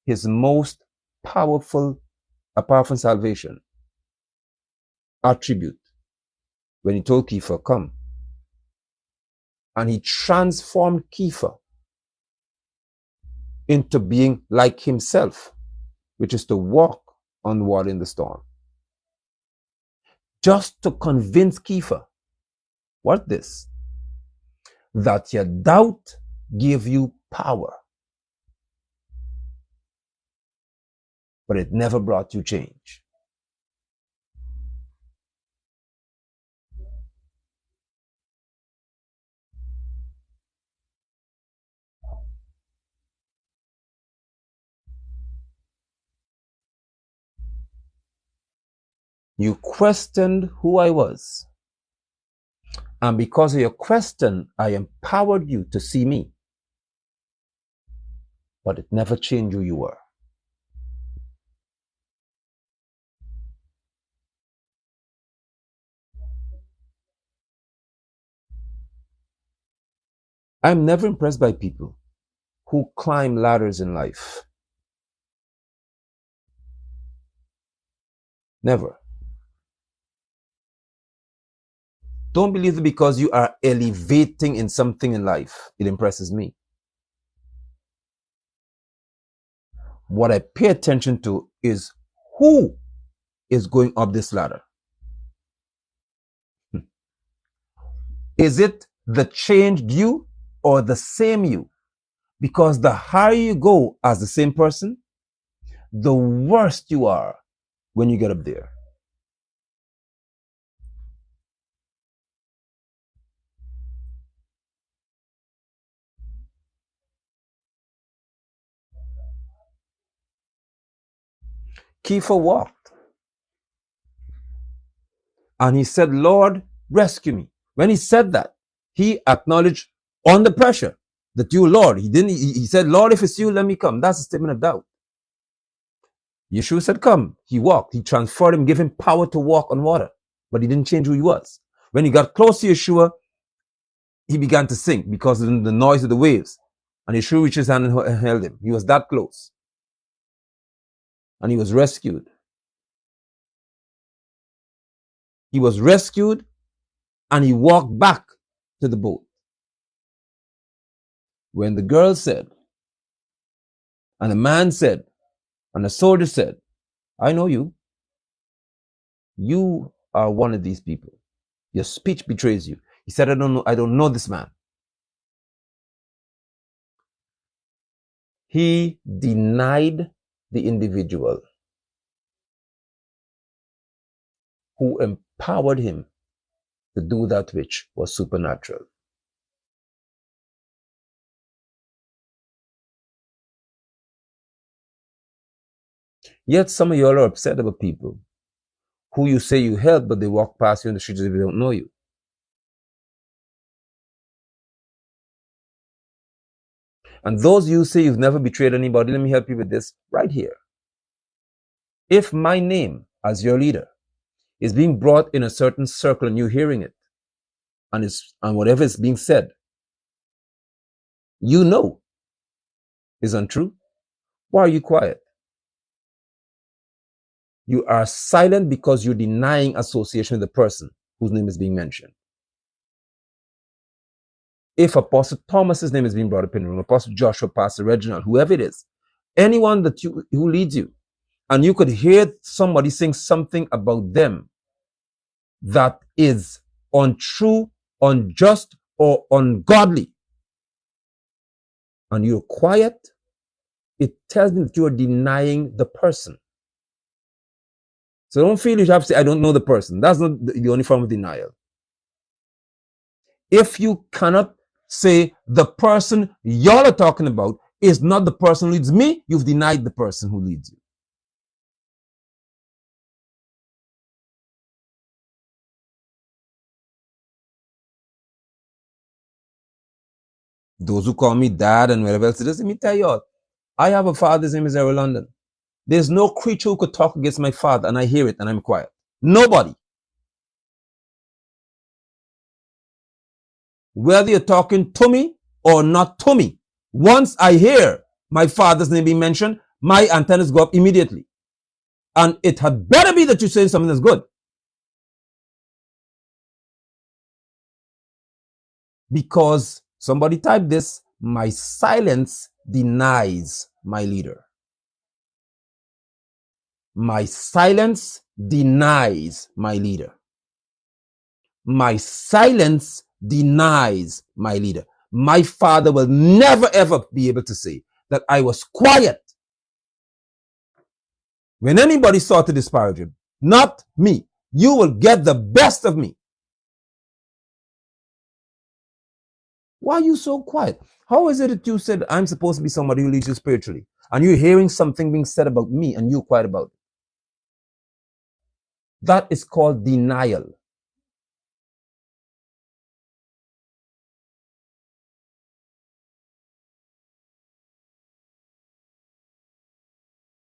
his most powerful salvation attribute when he told Kepha, come. And he transformed Kepha into being like himself, which is to walk on water in the storm. Just to convince Kepha, what this? That your doubt gave you power, but it never brought you change. You questioned who I was. And because of your question, I empowered you to see me. But it never changed who you were. I'm never impressed by people who climb ladders in life. Never. Don't believe that because you are elevating in something in life, it impresses me. What I pay attention to is who is going up this ladder. Is it the changed you or the same you? Because the higher you go as the same person, the worse you are when you get up there. Kepha walked. And he said, Lord, rescue me. When he said that, he acknowledged under pressure that you, Lord. He said, Lord, if it's you, let me come. That's a statement of doubt. Yeshua said, come. He walked. He transferred him, gave him power to walk on water. But he didn't change who he was. When he got close to Yeshua, he began to sink because of the noise of the waves. And Yeshua reached his hand and held him. He was that close. And he was rescued. He was rescued and he walked back to the boat. When the girl said, and the man said, and the soldier said, I know you. You are one of these people. Your speech betrays you. He said, I don't know this man. He denied the individual who empowered him to do that which was supernatural. Yet some of y'all are upset about people who you say you help, but they walk past you in the streets as if they don't know you. And those you say you've never betrayed anybody, let me help you with this right here. If my name as your leader is being brought in a certain circle and you're hearing it, and whatever is being said, you know is untrue, why are you quiet? You are silent because you're denying association with the person whose name is being mentioned. If Apostle Thomas's name is being brought up in the room, Apostle Joshua, Pastor Reginald, whoever it is, anyone who leads you, and you could hear somebody saying something about them that is untrue, unjust, or ungodly, and you're quiet, it tells me that you are denying the person. So don't feel you have to say, I don't know the person. That's not the only form of denial. If you cannot say the person y'all are talking about is not the person who leads me, you've denied the person who leads you. Those who call me dad and whatever else it is, let me tell you all, I have a father, his name is Errol London. There's no creature who could talk against my father and I hear it and I'm quiet. Nobody. Whether you're talking to me or not to me, once I hear my father's name being mentioned, my antennas go up immediately. And it had better be that you're saying something that's good. Because somebody typed this, my silence denies my leader. My silence denies my leader. My silence denies my leader. My father will never ever be able to say that I was quiet when anybody sought to disparage him. Not me. You will get the best of me. Why are you so quiet? How is it that you said I'm supposed to be somebody who leads you spiritually and you're hearing something being said about me and you're quiet about it? That is called denial.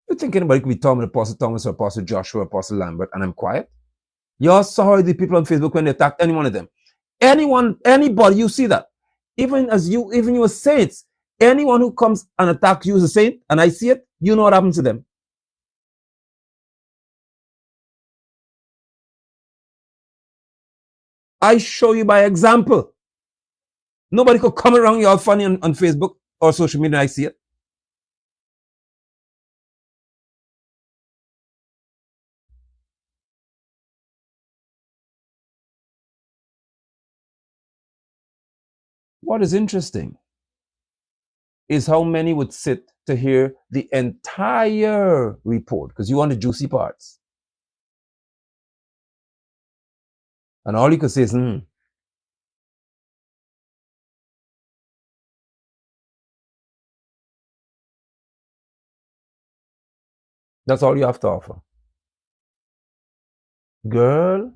You think anybody could be talking about Apostle Thomas or Apostle Joshua or Apostle Lambert and I'm quiet? Y'all saw the people on Facebook when they attacked any one of them. Anyone, anybody, you see that. Even you as saints, anyone who comes and attacks you as a saint, and I see it, you know what happens to them. I show you by example. Nobody could come around y'all funny on Facebook or social media and I see it. What is interesting is how many would sit to hear the entire report because you want the juicy parts. And all you could say is, That's all you have to offer. Girl,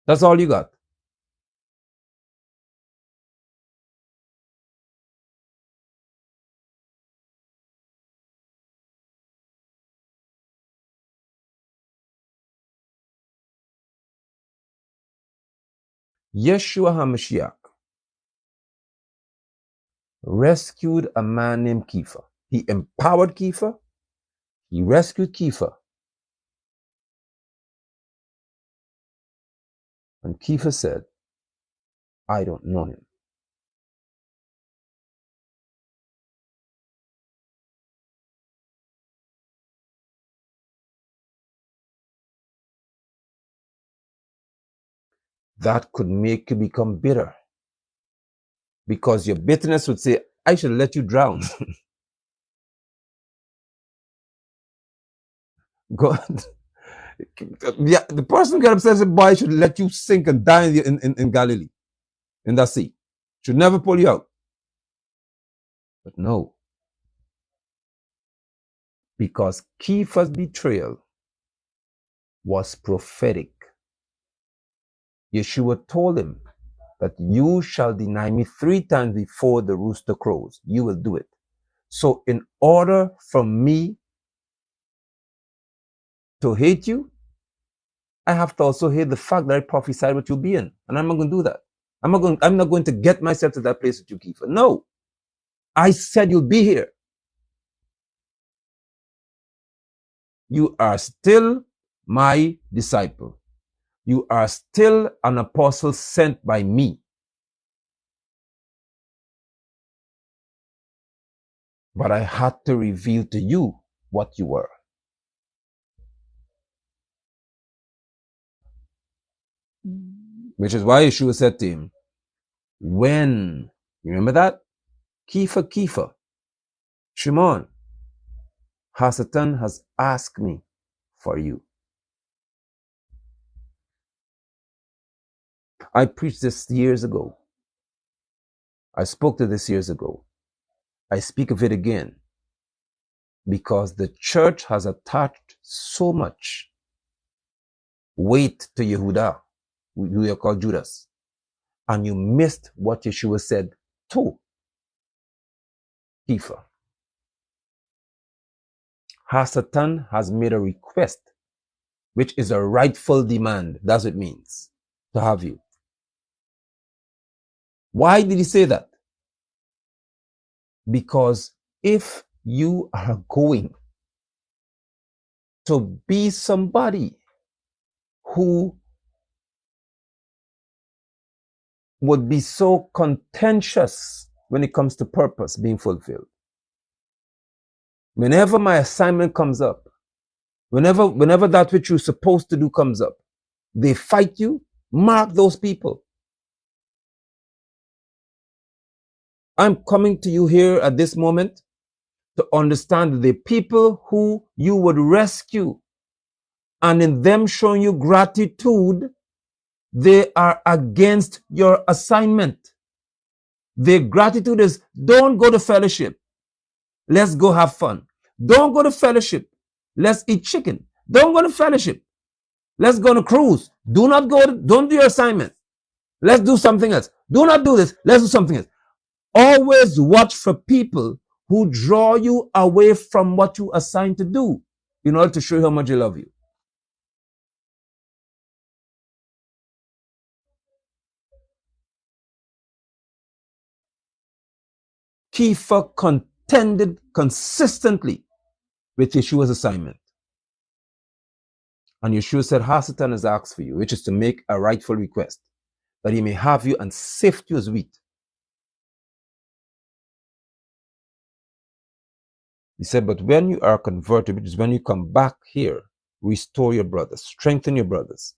that's all you got. Yeshua HaMashiach rescued a man named Kepha. He empowered Kepha. He rescued Kepha. And Kepha said, I don't know him. That could make you become bitter, because your bitterness would say, I should let you drown. God, yeah, the person got upset and said, boy, I should let you sink and die in Galilee, in that sea. Should never pull you out. But no, because Kepha's betrayal was prophetic. Yeshua told him that you shall deny me 3 times before the rooster crows. You will do it. So in order for me to hate you, I have to also hate the fact that I prophesied what you'll be in. And I'm not going to do that. I'm not going to get myself to that place with you, Kepha. No. I said you'll be here. You are still my disciple. You are still an apostle sent by me. But I had to reveal to you what you were. Which is why Yeshua said to him, when, you remember that? Kepha, Kepha, Shimon, Hasatan has asked me for you. I preached this years ago. I spoke to this years ago. I speak of it again because the church has attached so much weight to Yehuda, who you call Judas, and you missed what Yeshua said to Kepha. Hasatan has made a request, which is a rightful demand. That's what it means, to have you. Why did he say that? Because if you are going to be somebody who would be so contentious when it comes to purpose being fulfilled, whenever my assignment comes up, whenever that which you're supposed to do comes up, they fight you, mark those people. I'm coming to you here at this moment to understand the people who you would rescue, and in them showing you gratitude, they are against your assignment. Their gratitude is, don't go to fellowship. Let's go have fun. Don't go to fellowship. Let's eat chicken. Don't go to fellowship. Let's go on a cruise. Don't do your assignment. Let's do something else. Do not do this. Let's do something else. Always watch for people who draw you away from what you assigned to do in order to show you how much they love you. Kepha contended consistently with Yeshua's assignment. And Yeshua said, Hasatan has asked for you, which is to make a rightful request, that he may have you and sift you as wheat. He said, but when you are converted, which is when you come back here, restore your brothers, strengthen your brothers,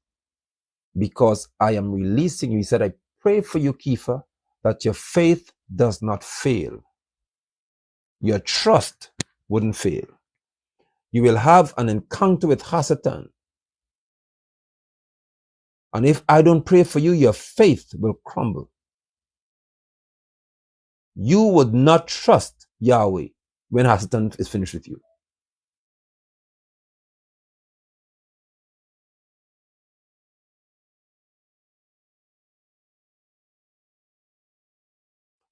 because I am releasing you. He said, I pray for you, Kepha, that your faith does not fail. Your trust wouldn't fail. You will have an encounter with Hasatan. And if I don't pray for you, your faith will crumble. You would not trust Yahweh. when Hasatan is finished with you.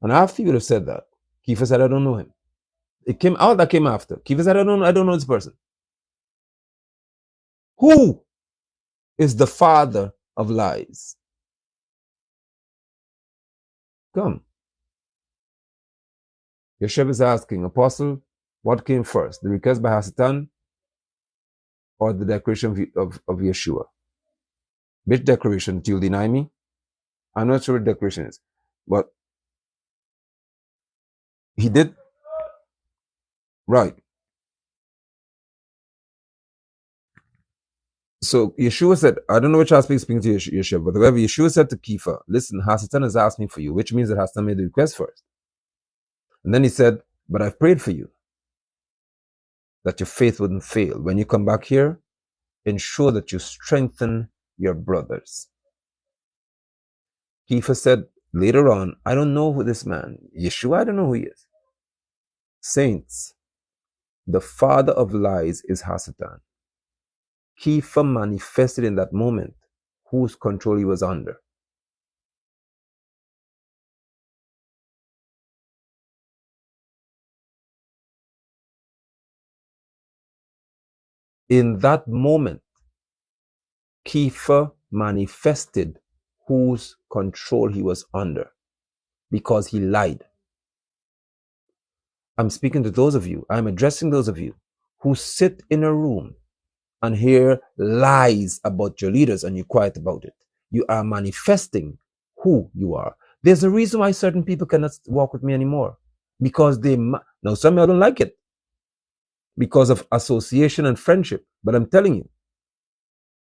And after you would have said that, Kiefer said, I don't know him. All that came after. Kiefer said, I don't know this person. Who is the father of lies? Come. Yeshua is asking, Apostle, what came first? The request by Hasatan or the declaration of Yeshua? Which declaration? Do you deny me? I'm not sure what the declaration is. But he did right. So Yeshua said, I don't know which aspect he's speaking to Yeshua, but however, Yeshua said to Kepha, listen, Hasatan has asked me for you, which means that Hasatan made the request first. And then he said, but I've prayed for you that your faith wouldn't fail. When you come back here, ensure that you strengthen your brothers. Kepha said later on, I don't know who this man, Yeshua, I don't know who he is. Saints, the father of lies is Hasatan. Kepha manifested in that moment whose control he was under. In that moment, Kepha manifested whose control he was under because he lied. I'm speaking to those of you, I'm addressing those of you who sit in a room and hear lies about your leaders and you're quiet about it. You are manifesting who you are. There's a reason why certain people cannot walk with me anymore. Because now some of you don't like it because of association and friendship. But I'm telling you,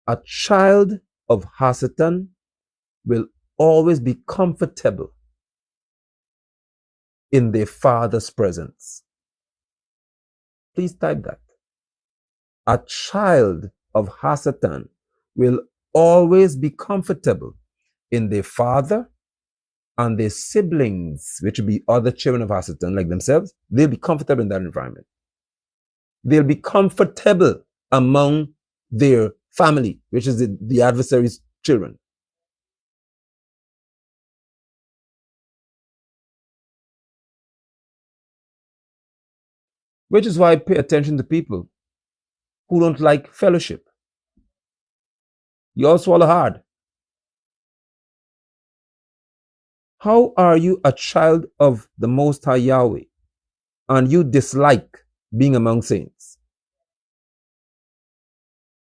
a child of Hasatan will always be comfortable in their father's presence. Please type that. A child of Hasatan will always be comfortable in their father and their siblings, which will be other children of Hasatan like themselves. They'll be comfortable in that environment. They'll be comfortable among their family, which is the adversary's children. Which is why I pay attention to people who don't like fellowship. You all swallow hard. How are you a child of the Most High Yahweh and you dislike being among saints?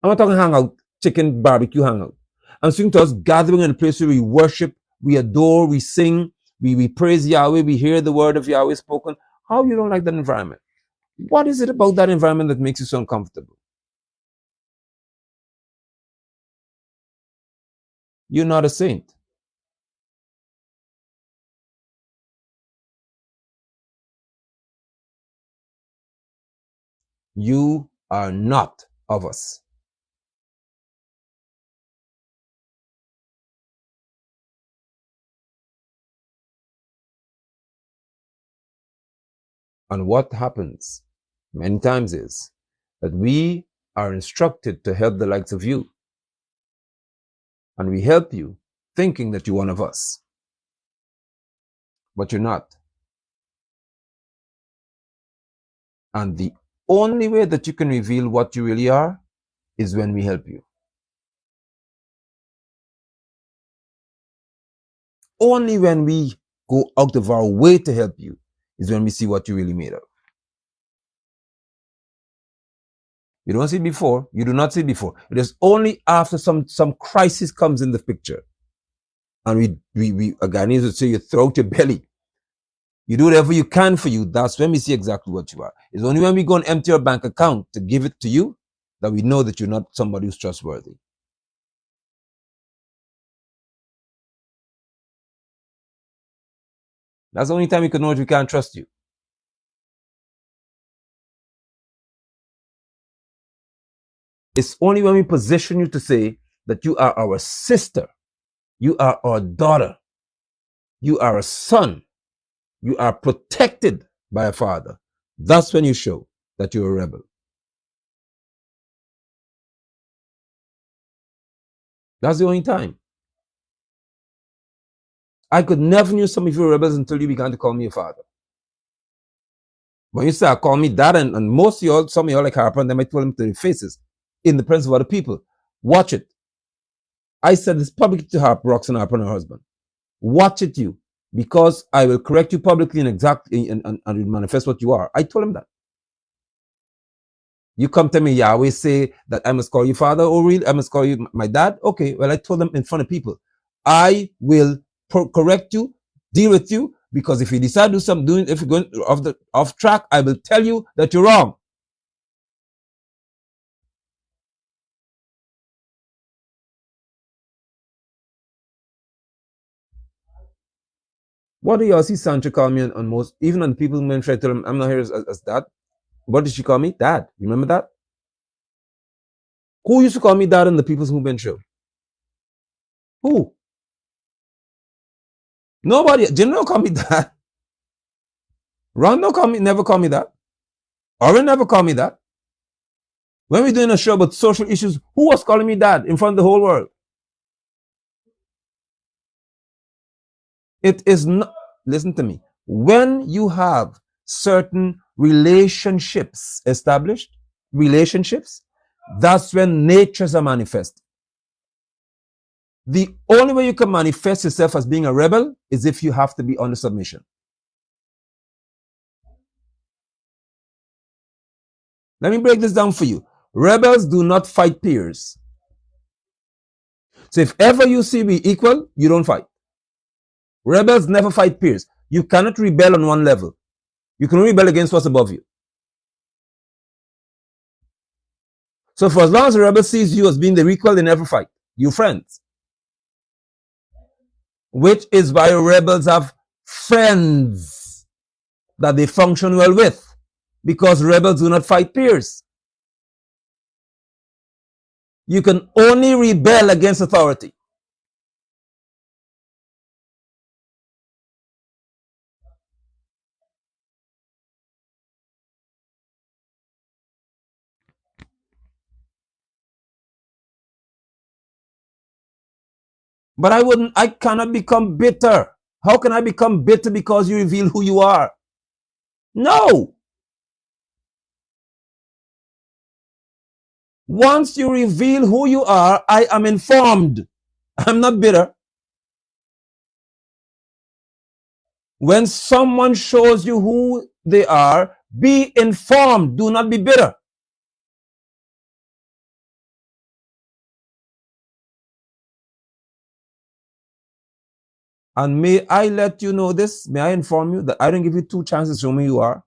I'm not talking hangout, chicken barbecue hangout. I'm speaking to us gathering in a place where we worship, we adore, we sing, we praise Yahweh, we hear the word of Yahweh spoken. How you don't like that environment? What is it about that environment that makes you so uncomfortable? You're not a saint. You are not of us. And what happens many times is that we are instructed to help the likes of you. And we help you thinking that you're one of us. But you're not. And the only way that you can reveal what you really are is when we help you. Only when we go out of our way to help you is when we see what you're really made of. You don't see it before. You do not see it before. It is only after some crisis comes in the picture. And we a Ghanaians would say you throw out your belly. You do whatever you can for you. That's when we see exactly what you are. It's only when we go and empty our bank account to give it to you that we know that you're not somebody who's trustworthy. That's the only time we can know that we can't trust you. It's only when we position you to say that you are our sister, you are our daughter, you are a son, you are protected by a father. That's when you show that you're a rebel. That's the only time. I could never knew some of you were rebels until you began to call me a father. When you start calling me dad, and most of y'all, some of y'all like harp on them, I told them to their faces in the presence of other people. Watch it. I said this publicly to Harp, Roxanne Harp and her husband. Watch it, you, because I will correct you publicly and exactly and manifest what you are. I told him that. You come to me, Yahweh say that I must call you father, or really, I must call you my dad. Okay, well, I told them in front of people, I will correct you, deal with you, because if you decide to do something, if you're going off track, I will tell you that you're wrong. What do y'all see Sancho call me on most, even on the people who mention, I tell them I'm not here as dad. What did she call me? Dad. You remember that? Who used to call me dad on the people's movement show? Who? Nobody. Jim don't call me that. Ron don't never call me that. Oren never call me that. When we're doing a show about social issues, who was calling me that in front of the whole world? It is not, listen to me. When you have certain relationships established, that's when natures are manifest. The only way you can manifest yourself as being a rebel is if you have to be under submission. Let me break this down for you. Rebels do not fight peers. So if ever you see we equal, you don't fight. Rebels never fight peers. You cannot rebel on one level. You can rebel against what's above you. So for as long as a rebel sees you as being the equal, they never fight. You friends. Which is why rebels have friends that they function well with. Because rebels do not fight peers. You can only rebel against authority. But I cannot become bitter. How can I become bitter because you reveal who you are? No. Once you reveal who you are, I am informed. I'm not bitter. When someone shows you who they are, be informed. Do not be bitter. And may I let you know this? May I inform you that I don't give you two chances to show me who you are?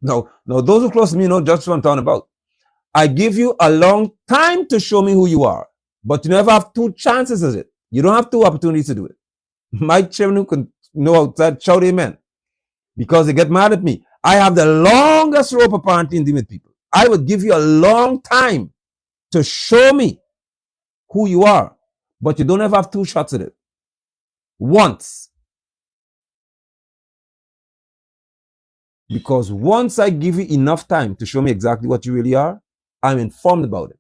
No, those who close to me know just what I'm talking about. I give you a long time to show me who you are, but you never have two chances at it. You don't have two opportunities to do it. My children who can know outside shout amen, because they get mad at me. I have the longest rope apparently in dealing with people. I would give you a long time to show me who you are, but you don't ever have two shots at it. Once. Because once I give you enough time to show me exactly what you really are, I'm informed about it.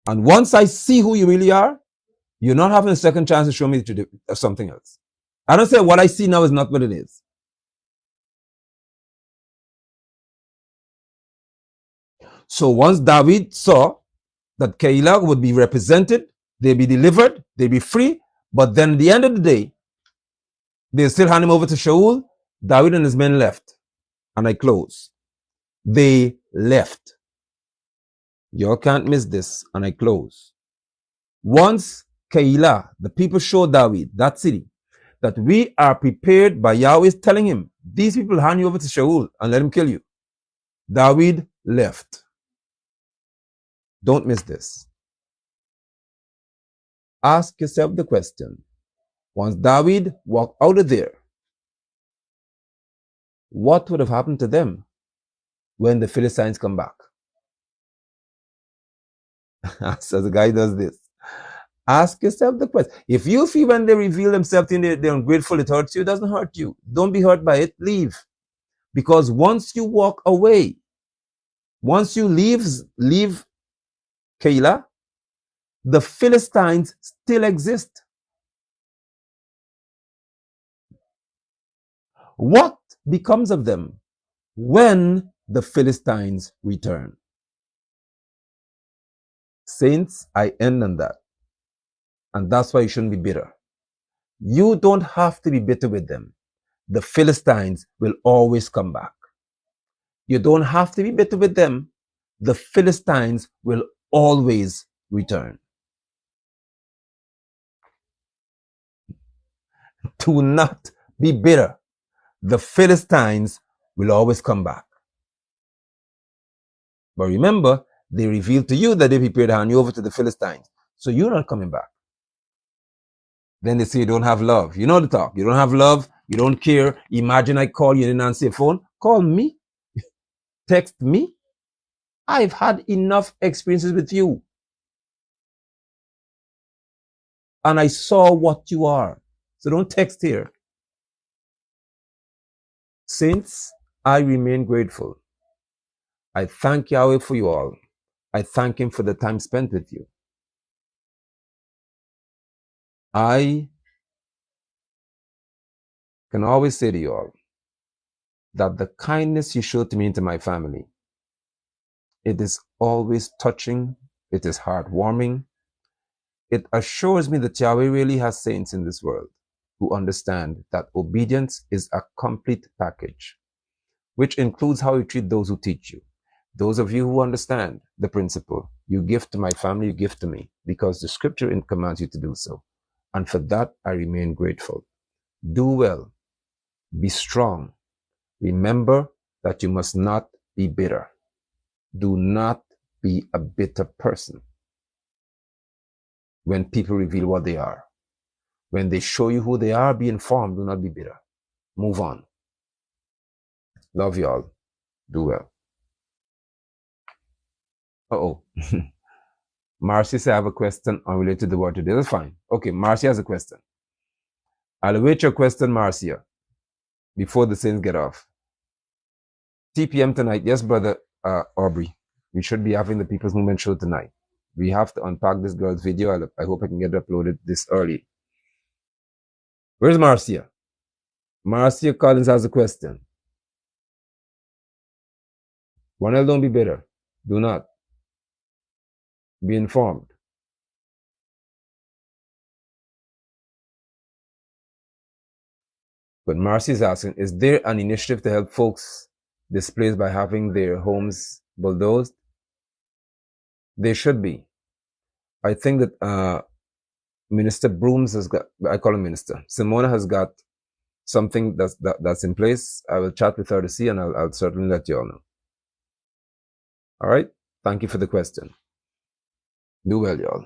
And once I see who you really are, you're not having a second chance to show me something else. I don't say what I see now is not what it is. So once David saw that Keilah would be represented, they'd be delivered, they'd be free, but then at the end of the day, they still hand him over to Shaul. David and his men left. And I close. They left. Y'all can't miss this. And I close. Once Keilah, the people showed David, that city, that we are prepared by Yahweh telling him, these people hand you over to Shaul and let him kill you. David left. Don't miss this. Ask yourself the question. Once David walked out of there, what would have happened to them when the Philistines come back? So the guy does this. Ask yourself the question. If you feel when they reveal themselves to you, they're ungrateful, it hurts you, it doesn't hurt you. Don't be hurt by it. Leave. Because once you walk away, once you leave Keilah, the Philistines still exist. What becomes of them when the Philistines return? Saints, I end on that. And that's why you shouldn't be bitter. You don't have to be bitter with them. The Philistines will always come back. You don't have to be bitter with them. The Philistines will always return. Do not be bitter. The Philistines will always come back. But remember, they revealed to you that they prepared to hand you over to the Philistines. So you're not coming back. Then they say you don't have love. You know the talk. You don't have love. You don't care. Imagine I call you, didn't answer your phone. Call me. Text me. I've had enough experiences with you. And I saw what you are. So don't text here. Saints, I remain grateful. I thank Yahweh for you all. I thank Him for the time spent with you. I can always say to you all that the kindness you showed to me and to my family, it is always touching. It is heartwarming. It assures me that Yahweh really has saints in this world who understand that obedience is a complete package, which includes how you treat those who teach you. Those of you who understand the principle, you give to my family, you give to me, because the scripture commands you to do so. And for that, I remain grateful. Do well. Be strong. Remember that you must not be bitter. Do not be a bitter person. When people reveal what they are, when they show you who they are, be informed. Do not be bitter. Move on. Love you all. Do well. Uh-oh. Marcy said I have a question unrelated to the word today. That's fine. Okay, Marcy has a question. I'll await your question, Marcia, before the saints get off. 3 p.m. tonight. Yes, brother Aubrey. We should be having the People's Movement show tonight. We have to unpack this girl's video. I hope I can get it uploaded this early. Where's Marcia? Marcia Collins has a question. One, don't be bitter. Do not. Be informed. But Marcy is asking, is there an initiative to help folks displaced by having their homes bulldozed? There should be. I think that Minister Brooms has got, I call him Minister, Simona has got something that's in place. I will chat with her to see, and I'll certainly let you all know. All right? Thank you for the question. Do well, y'all.